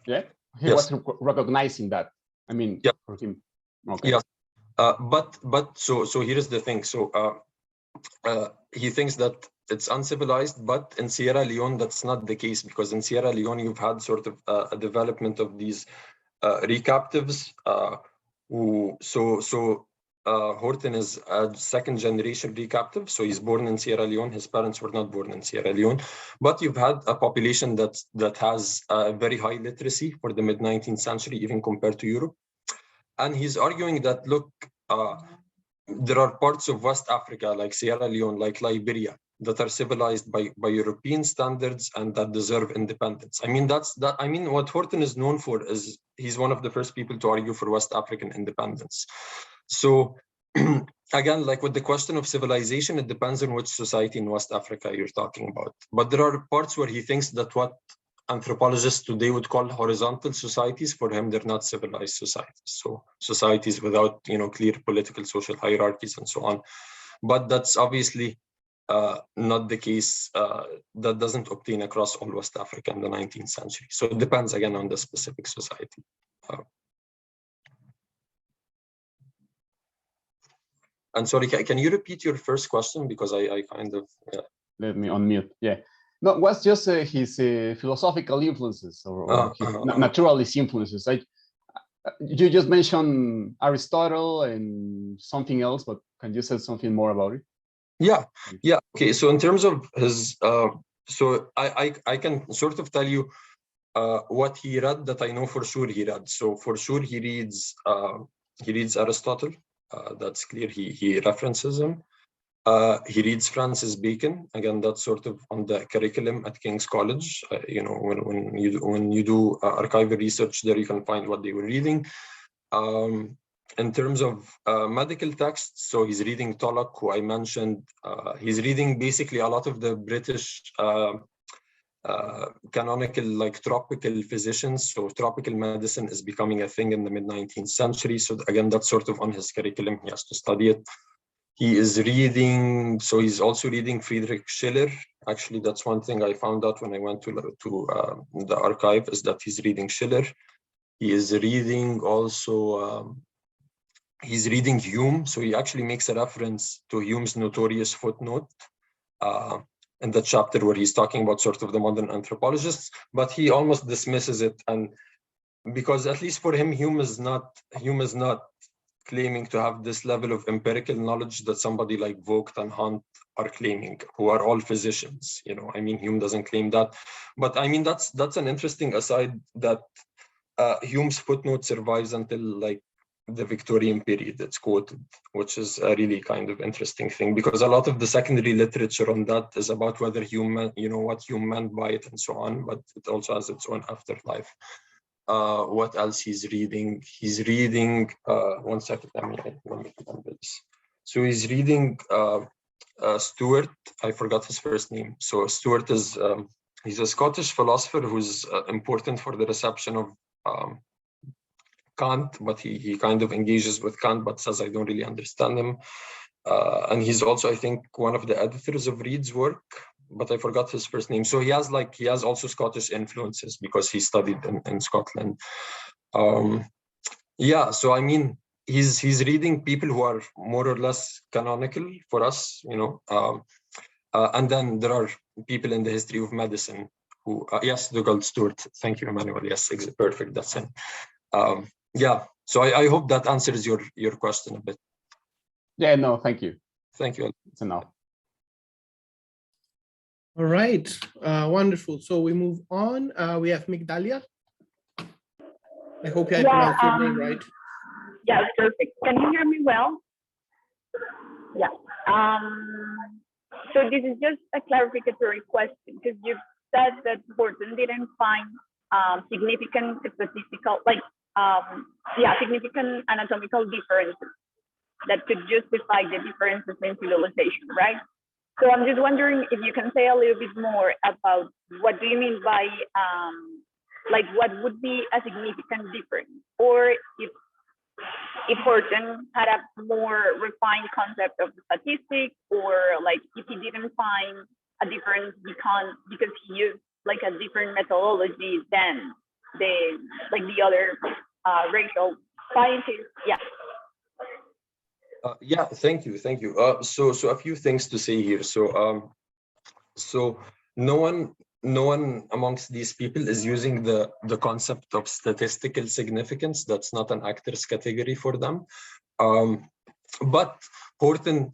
Yeah, he was recognizing that. I mean, yeah, for him. Okay. Yeah, but so here's the thing. So he thinks that it's uncivilized, but in Sierra Leone that's not the case, because in Sierra Leone you've had sort of a development of these recaptives. Horton is a second-generation recaptive, so he's born in Sierra Leone. His parents were not born in Sierra Leone, but you've had a population that has very high literacy for the mid-19th century, even compared to Europe. And he's arguing that, look, there are parts of West Africa, like Sierra Leone, like Liberia, that are civilized by European standards and that deserve independence. I mean, I mean, what Horton is known for is he's one of the first people to argue for West African independence. So again, like with the question of civilization, it depends on which society in West Africa you're talking about. But there are parts where he thinks that what anthropologists today would call horizontal societies, for him, they're not civilized societies. So societies without, you know, clear political, social hierarchies and so on. But that's obviously not the case. That doesn't obtain across all West Africa in the 19th century. So it depends again on the specific society. And sorry, can you repeat your first question? Because I kind of... Yeah. Let me unmute. Yeah. No, what's just his philosophical influences or his naturalist influences? You just mentioned Aristotle and something else, but can you say something more about it? Yeah. Okay. So in terms of his, so I can sort of tell you what he read that I know for sure he read. So for sure he reads Aristotle. That's clear. He references him. He reads Francis Bacon. Again, that's sort of on the curriculum at King's College. You know, when you do archival research there, you can find what they were reading. In terms of medical texts, so he's reading Tulloch, who I mentioned. He's reading basically a lot of the British canonical, like tropical physicians. So tropical medicine is becoming a thing in the mid-19th century. So again, that's sort of on his curriculum. He has to study it. He is reading, so he's also reading Friedrich Schiller. Actually, that's one thing I found out when I went to the archive, is that he's reading Schiller. He is reading also, he's reading Hume. So he actually makes a reference to Hume's notorious footnote in the chapter where he's talking about sort of the modern anthropologists, but he almost dismisses it. And because at least for him, Hume is not claiming to have this level of empirical knowledge that somebody like Vogt and Hunt are claiming, who are all physicians. You know, I mean, Hume doesn't claim that. But I mean, that's an interesting aside, that Hume's footnote survives until like the Victorian period, it's quoted, which is a really kind of interesting thing, because a lot of the secondary literature on that is about whether Hume, you know, what Hume meant by it and so on, but it also has its own afterlife. What else he's reading? He's reading, one second, let me remember this. So he's reading Stuart, I forgot his first name. So Stuart is, he's a Scottish philosopher who's important for the reception of Kant, but he kind of engages with Kant, but says, I don't really understand him. And he's also, I think, one of the editors of Reid's work, but I forgot his first name. So he has also Scottish influences because he studied in Scotland. Yeah, so I mean, he's reading people who are more or less canonical for us, you know. And then there are people in the history of medicine who, yes, Dougald Stewart. Thank you, Emmanuel. Yes, perfect. That's it. Yeah, so I hope that answers your question a bit. Yeah, no, thank you. Thank you. It's enough. All right, wonderful. So we move on. We have Migdalia. I hope I pronounced your name right. Yeah, perfect. Can you hear me well? Yeah. So this is just a clarificatory question, because you said that Horton didn't find significant statistical, significant anatomical differences that could justify the differences in civilization, right? So I'm just wondering if you can say a little bit more about what do you mean by, what would be a significant difference, or if Horton had a more refined concept of statistics, or if he didn't find a difference because he used a different methodology than the other racial scientists. Yeah. Yeah, thank you. So a few things to say here. So no one amongst these people is using the concept of statistical significance. That's not an actor's category for them. But Horton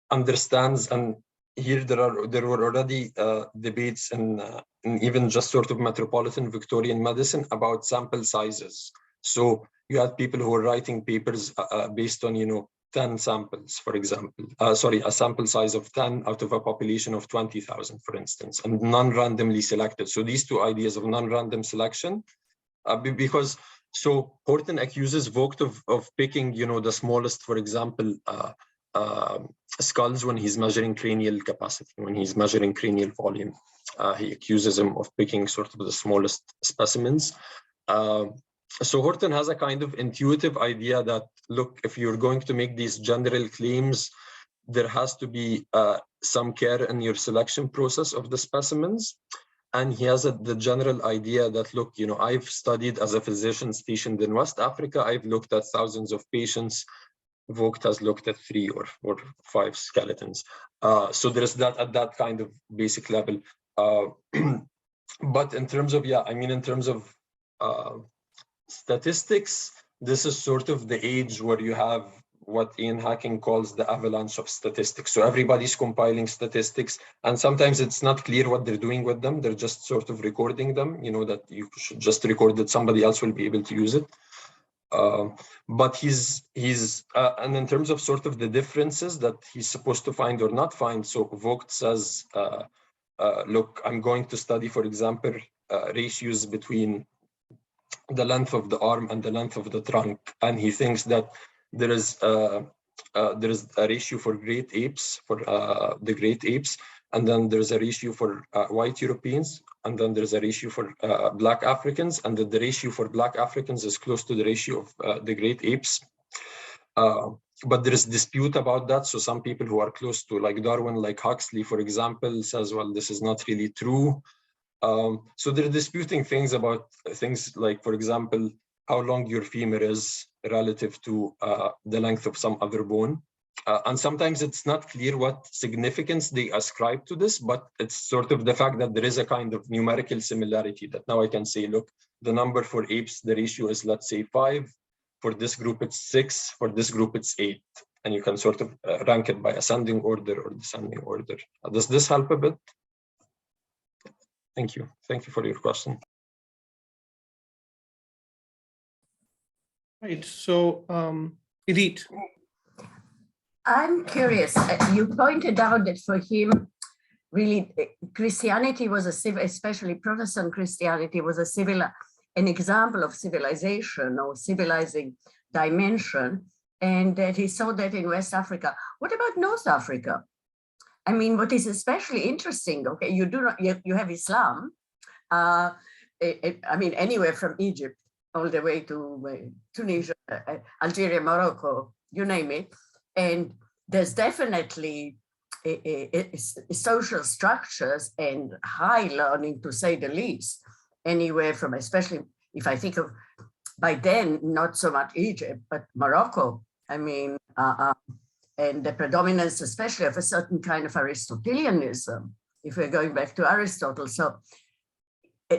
understands, and here there were already debates in even just sort of metropolitan Victorian medicine about sample sizes. So you had people who were writing papers based on 10 samples, for example, a sample size of 10 out of a population of 20,000, for instance, and non-randomly selected. So these two ideas of non-random selection, because Horton accuses Vogt of picking, the smallest, for example, skulls when he's measuring cranial capacity, when he's measuring cranial volume. He accuses him of picking sort of the smallest specimens. So Horton has a kind of intuitive idea that, look, if you're going to make these general claims, there has to be some care in your selection process of the specimens. And he has the general idea that, look, I've studied as a physician stationed in West Africa. I've looked at thousands of patients. Vogt has looked at 3 or 5 skeletons. So there's that at that kind of basic level. But in terms of, in terms of statistics, this is sort of the age where you have what Ian Hacking calls the avalanche of statistics. So everybody's compiling statistics, and sometimes it's not clear what they're doing with them. They're just sort of recording them, that you should just record that somebody else will be able to use it. But he's and in terms of sort of the differences that he's supposed to find or not find, so Vogt says, look, I'm going to study, for example, ratios between the length of the arm and the length of the trunk, and he thinks that there is a ratio for great apes, for the great apes, and then there's a ratio for white Europeans, and then there's a ratio for Black Africans, and the ratio for Black Africans is close to the ratio of the great apes. But there is dispute about that. So some people who are close to like Darwin, like Huxley, for example, says, well, this is not really true. So they're disputing things about things like, for example, how long your femur is relative to the length of some other bone. And sometimes it's not clear what significance they ascribe to this, but it's sort of the fact that there is a kind of numerical similarity that now I can say, look, the number for apes, the ratio is, let's say, 5. For this group, it's 6. For this group, it's 8. And you can sort of rank it by ascending order or descending order. Does this help a bit? Thank you. Thank you for your question. Right. So, Edith. I'm curious. You pointed out that for him, really, Christianity was especially Protestant Christianity was an example of civilization or civilizing dimension, and that he saw that in West Africa. What about North Africa? I mean, what is especially interesting, okay, you have Islam, I mean, anywhere from Egypt all the way to Tunisia, Algeria, Morocco, you name it. And there's definitely social structures and high learning, to say the least, anywhere from, especially if I think of, by then, not so much Egypt, but Morocco. I mean, and the predominance, especially of a certain kind of Aristotelianism, if we're going back to Aristotle. So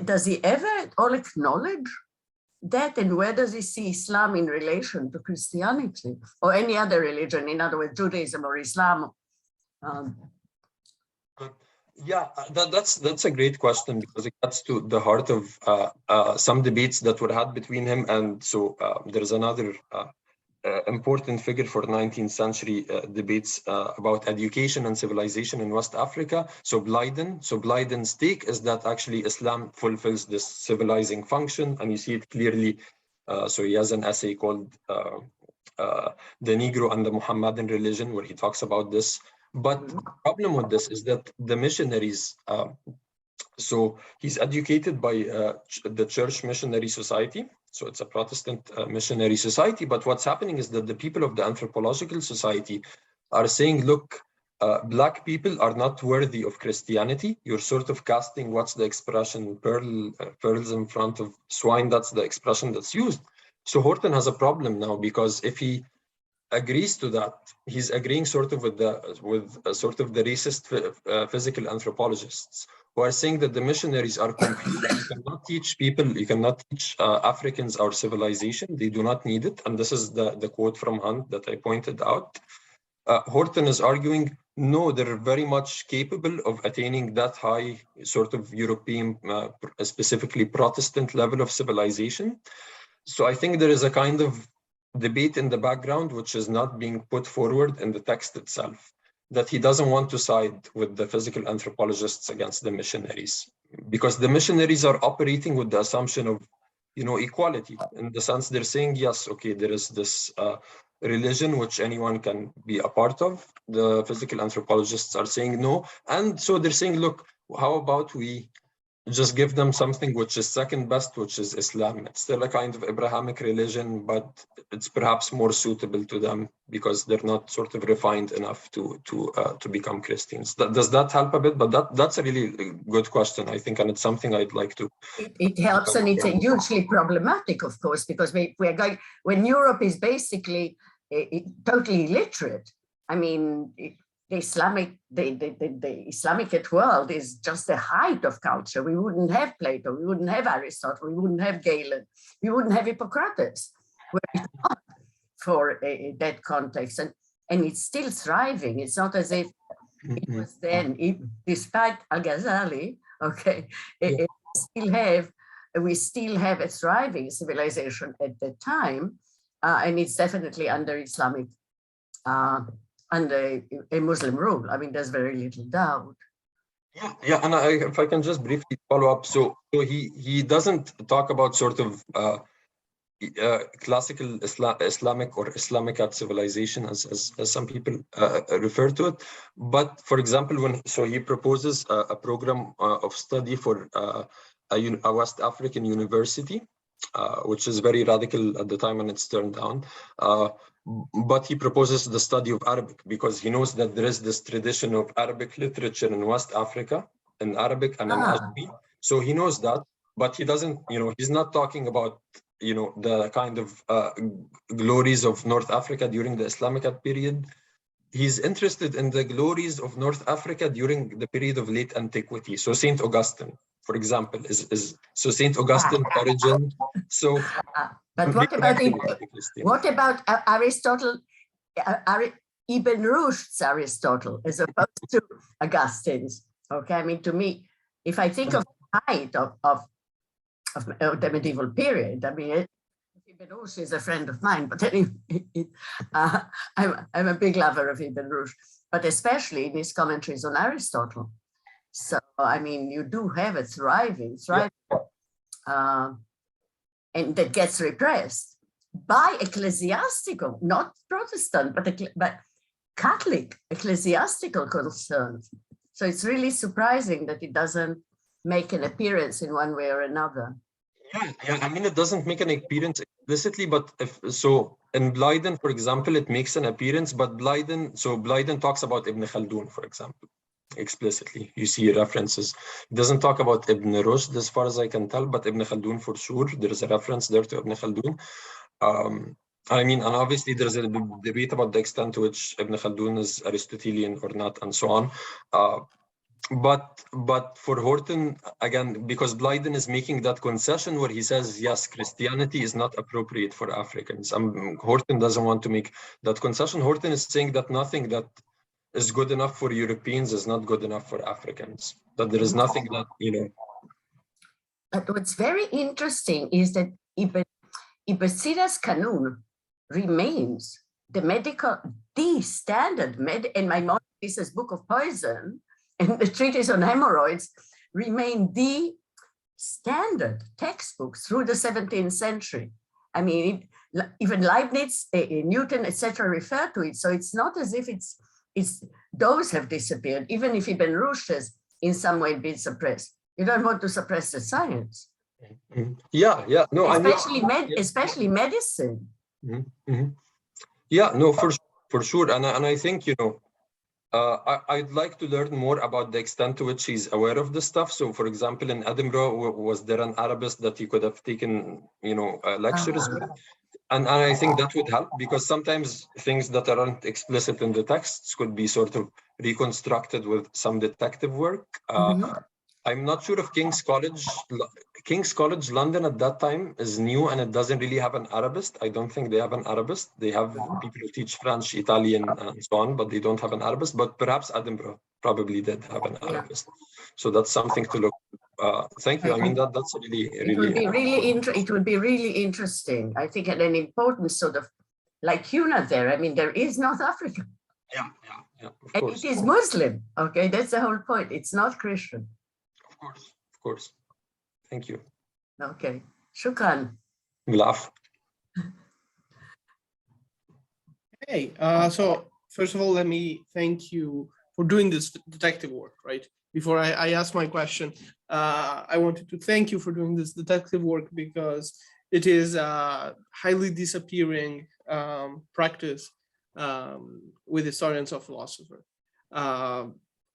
does he ever at all acknowledge that, and where does he see Islam in relation to Christianity or any other religion, in other words, Judaism or Islam? Yeah, that's a great question, because it gets to the heart of some debates that were had between him and there's another important figure for 19th century debates about education and civilization in West Africa. So Blyden. So Blyden's take is that actually Islam fulfills this civilizing function, and you see it clearly. So he has an essay called The Negro and the Muhammadan Religion, where he talks about this. But the problem with this is that the missionaries, so he's educated by the Church Missionary Society. So it's a Protestant missionary society. But what's happening is that the people of the Anthropological Society are saying, look, Black people are not worthy of Christianity. You're sort of casting, what's the expression, pearls in front of swine. That's the expression that's used. So Horton has a problem now, because if he agrees to that, he's agreeing sort of with the racist physical anthropologists who are saying that the missionaries are confused. You cannot teach people, you cannot teach Africans our civilization. They do not need it. And this is the quote from Hunt that I pointed out. Horton is arguing, no, they're very much capable of attaining that high sort of European, specifically Protestant level of civilization. So I think there is a kind of debate in the background, which is not being put forward in the text itself, that he doesn't want to side with the physical anthropologists against the missionaries, because the missionaries are operating with the assumption of, equality, in the sense they're saying, yes, okay, there is this religion which anyone can be a part of. The physical anthropologists are saying no. And so they're saying, look, how about we just give them something which is second best, which is Islam. It's still a kind of Abrahamic religion, but it's perhaps more suitable to them because they're not sort of refined enough to become Christians. Does that help a bit? But that's a really good question, I think, and it's something I'd like to. It helps, and it's hugely problematic, of course, because we're going, when Europe is basically totally illiterate. I mean, the Islamic world is just the height of culture. We wouldn't have Plato, we wouldn't have Aristotle, we wouldn't have Galen, we wouldn't have Hippocrates for that context. And it's still thriving. It's not as if it was then, despite Al-Ghazali, okay, we still have a thriving civilization at that time. And it's definitely under Islamic under a Muslim rule. I mean, there's very little doubt. Yeah, and if I can just briefly follow up. So he doesn't talk about sort of classical Islamic or Islamic civilization, as some people refer to it. But for example, so he proposes a program of study for a West African university, which is very radical at the time, and it's turned down. But he proposes the study of Arabic because he knows that there is this tradition of Arabic literature in West Africa, in Arabic and in Ajami. So he knows that, but he doesn't, he's not talking about, the kind of glories of North Africa during the Islamic period. He's interested in the glories of North Africa during the period of late antiquity. So Saint Augustine, for example, so Saint Augustine, Origen. So, but what about Aristotle, Ibn Rushd's Aristotle, as opposed to Augustine's? Okay, I mean, to me, if I think of the height of the medieval period, I mean, Ibn Rushd is a friend of mine, but anyway, I'm a big lover of Ibn Rushd, but especially in his commentaries on Aristotle. So, I mean, you do have a thriving, and that gets repressed by ecclesiastical, not Protestant, but Catholic ecclesiastical concerns. So it's really surprising that it doesn't make an appearance in one way or another. Yeah, I mean, it doesn't make an appearance explicitly, but so in Blyden, for example, it makes an appearance, but Blyden talks about Ibn Khaldun, for example, explicitly. You see references. It doesn't talk about Ibn Rushd as far as I can tell, but Ibn Khaldun for sure. There is a reference there to Ibn Khaldun. I mean, and obviously there's a debate about the extent to which Ibn Khaldun is Aristotelian or not, and so on. But for Horton, again, because Blyden is making that concession where he says, yes, Christianity is not appropriate for Africans. Horton doesn't want to make that concession. Horton is saying that nothing that is good enough for Europeans is not good enough for Africans. That there is nothing that, But what's very interesting is that Ibn Sina's Kanun remains the standard and Maimonides' Book of Poison and the treatise on hemorrhoids remain the standard textbooks through the 17th century. I mean, even Leibniz, Newton, etc., refer to it. So it's not as if those have disappeared, even if Ibn Rushd has in some way been suppressed. You don't want to suppress the science. Yeah, no, especially medicine. Yeah, no, for sure, and I think I'd like to learn more about the extent to which he's aware of this stuff. So, for example, in Edinburgh, was there an Arabist that he could have taken, lectures with? And I think that would help, because sometimes things that aren't explicit in the texts could be sort of reconstructed with some detective work. I'm not sure if King's College London at that time is new and it doesn't really have an Arabist. I don't think they have an Arabist. They have people who teach French, Italian, and so on, but they don't have an Arabist. But perhaps Edinburgh probably did have an Arabist. So that's something to look. Thank you. I mean, that's really. It would be really interesting. I think, and an important sort of lacuna there. I mean, there is North Africa. Yeah. Of and course. It is Muslim. Okay, that's the whole point. It's not Christian. Of course. Thank you. Okay. Shukran. Glaf. Hey, so first of all, let me thank you for doing this detective work, right? Before I ask my question, I wanted to thank you for doing this detective work because it is a highly disappearing practice with historians of philosophy.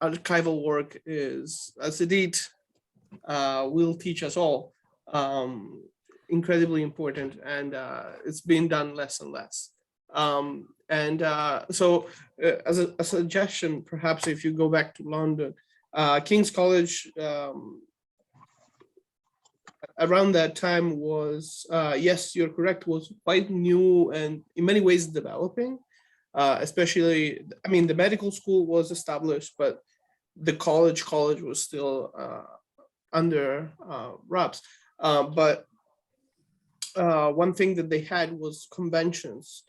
Archival work is, as Edith will teach us all, incredibly important, and it's being done less and less. So as a suggestion, perhaps if you go back to London, King's College around that time was, yes, you're correct, was quite new and in many ways developing, especially, I mean, the medical school was established, but the college was still under wraps. But one thing that they had was conventions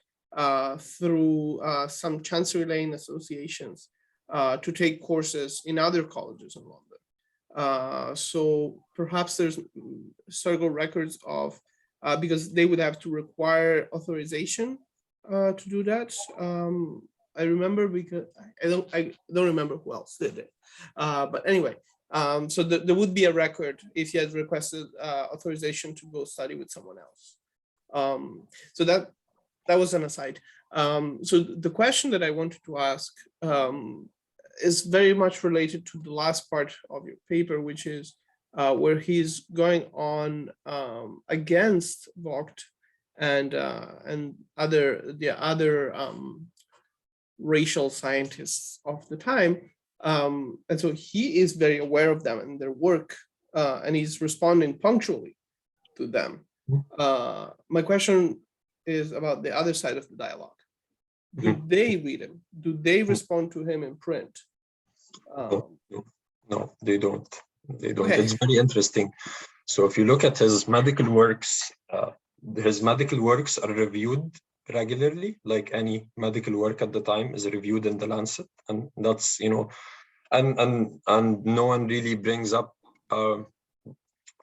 through some Chancery Lane associations to take courses in other colleges in London. So perhaps there's historical records of because they would have to require authorization to do that. I remember because I don't remember who else did it. But anyway, so there would be a record if he had requested authorization to go study with someone else. So that was an aside. So the question that I wanted to ask is very much related to the last part of your paper, which is where he's going on against Vogt and other racial scientists of the time, and so he is very aware of them and their work, and he's responding punctually to them. My question is about the other side of the dialogue. Do they read him? Do they respond to him in print? No, they don't. They don't. Okay. It's very interesting. So if you look at his medical works are reviewed regularly, like any medical work at the time is reviewed in the Lancet, and that's, you know, and no one really brings up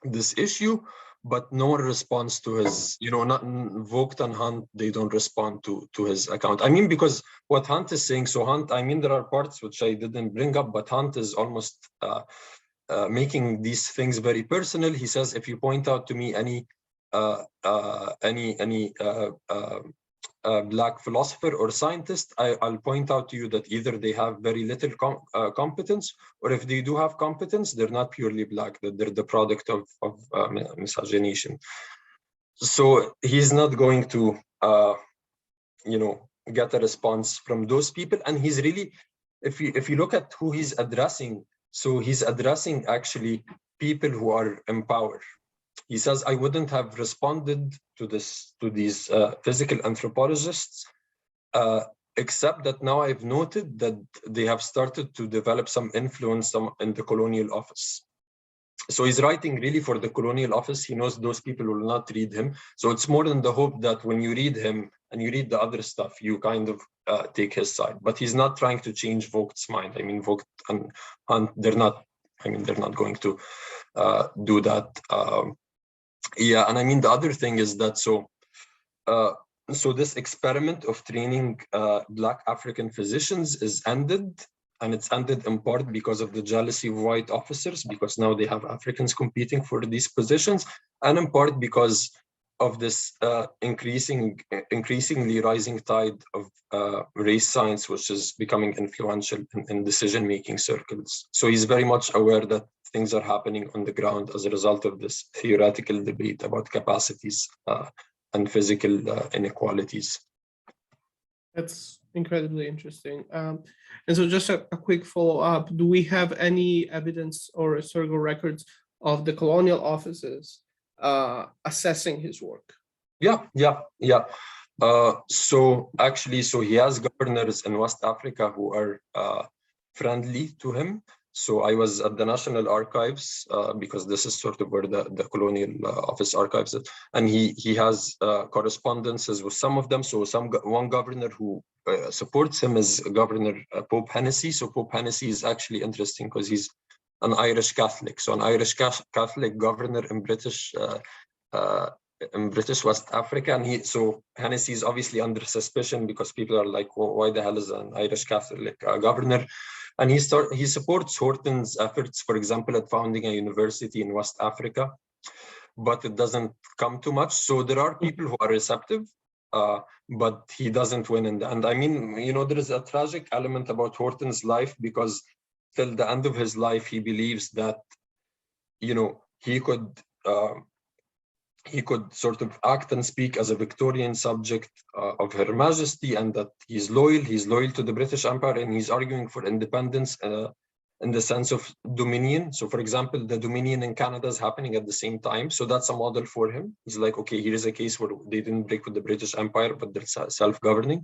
this issue, but no one responds to his, you know, not Vogt and Hunt, they don't respond to his account. I mean, because what Hunt is saying, so Hunt, I mean, there are parts which I didn't bring up, but Hunt is almost making these things very personal. He says, if you point out to me any Black philosopher or scientist, I'll point out to you that either they have very little competence, or if they do have competence, they're not purely Black, that they're the product of miscegenation. So he's not going to, you know, get a response from those people. And he's really, if you look at who he's addressing, so he's addressing actually people who are in power. He says, I wouldn't have responded to these physical anthropologists, except that now I've noted that they have started to develop some influence in the colonial office. So he's writing really for the colonial office. He knows those people will not read him. So it's more than the hope that when you read him and you read the other stuff, you kind of take his side. But he's not trying to change Vogt's mind. I mean, Vogt and Hunt, they're not going to do that. Yeah, and I mean, the other thing is that so this experiment of training Black African physicians is ended, and it's ended in part because of the jealousy of white officers, because now they have Africans competing for these positions, and in part because of this increasingly rising tide of race science, which is becoming influential in decision-making circles. So he's very much aware that things are happening on the ground as a result of this theoretical debate about capacities and physical inequalities. That's incredibly interesting. And so just a quick follow-up, do we have any evidence or historical records of the colonial offices assessing his work? Yeah. So actually, he has governors in West Africa who are friendly to him. So I was at the National Archives because this is sort of where the colonial office archives it, and he has correspondences with some of them. So one governor who supports him is Governor Pope Hennessy. So Pope Hennessy is actually interesting because he's an Irish Catholic. So an Irish Catholic governor in British West Africa, and so Hennessy is obviously under suspicion because people are like, well, why the hell is an Irish Catholic governor? And he supports Horton's efforts, for example, at founding a university in West Africa, but it doesn't come to much. So there are people who are receptive, but he doesn't win in the end. I mean, you know, there is a tragic element about Horton's life because till the end of his life, he believes that, you know, he could sort of act and speak as a Victorian subject of Her Majesty, and that he's loyal to the British Empire, and he's arguing for independence in the sense of dominion. So for example, the dominion in Canada is happening at the same time. So that's a model for him. He's like, okay, here is a case where they didn't break with the British Empire, but they're self-governing.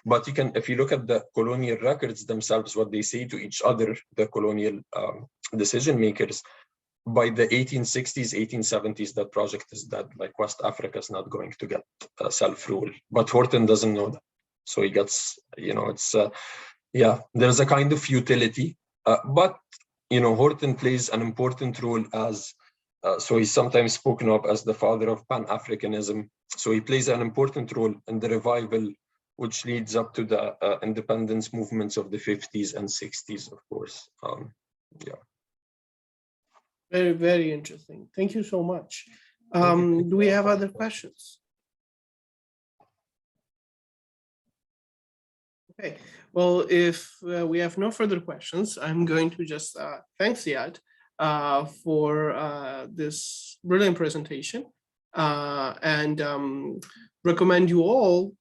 But if you look at the colonial records themselves, what they say to each other, the colonial decision makers, by the 1860s, 1870s, that project is dead. Like West Africa is not going to get self-rule, but Horton doesn't know that. So he gets, you know, it's, yeah, there's a kind of futility, but, you know, Horton plays an important role as So he's sometimes spoken of as the father of Pan-Africanism. So he plays an important role in the revival, which leads up to the independence movements of the 50s and 60s, of course. Yeah. Very, very interesting. Thank you so much. Do we have other questions? Okay, well, if we have no further questions, I'm going to just thank Zeyad for this brilliant presentation and recommend you all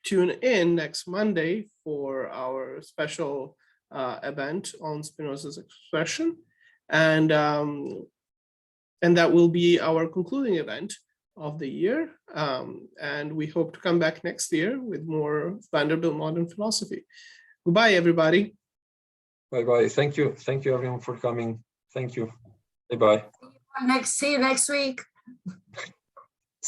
tune in next Monday for our special event on Spinoza's expression. And that will be our concluding event of the year. And we hope to come back next year with more Vanderbilt Modern Philosophy. Goodbye, everybody. Bye-bye. Thank you. Thank you, everyone, for coming. Thank you. Bye-bye. See you next week.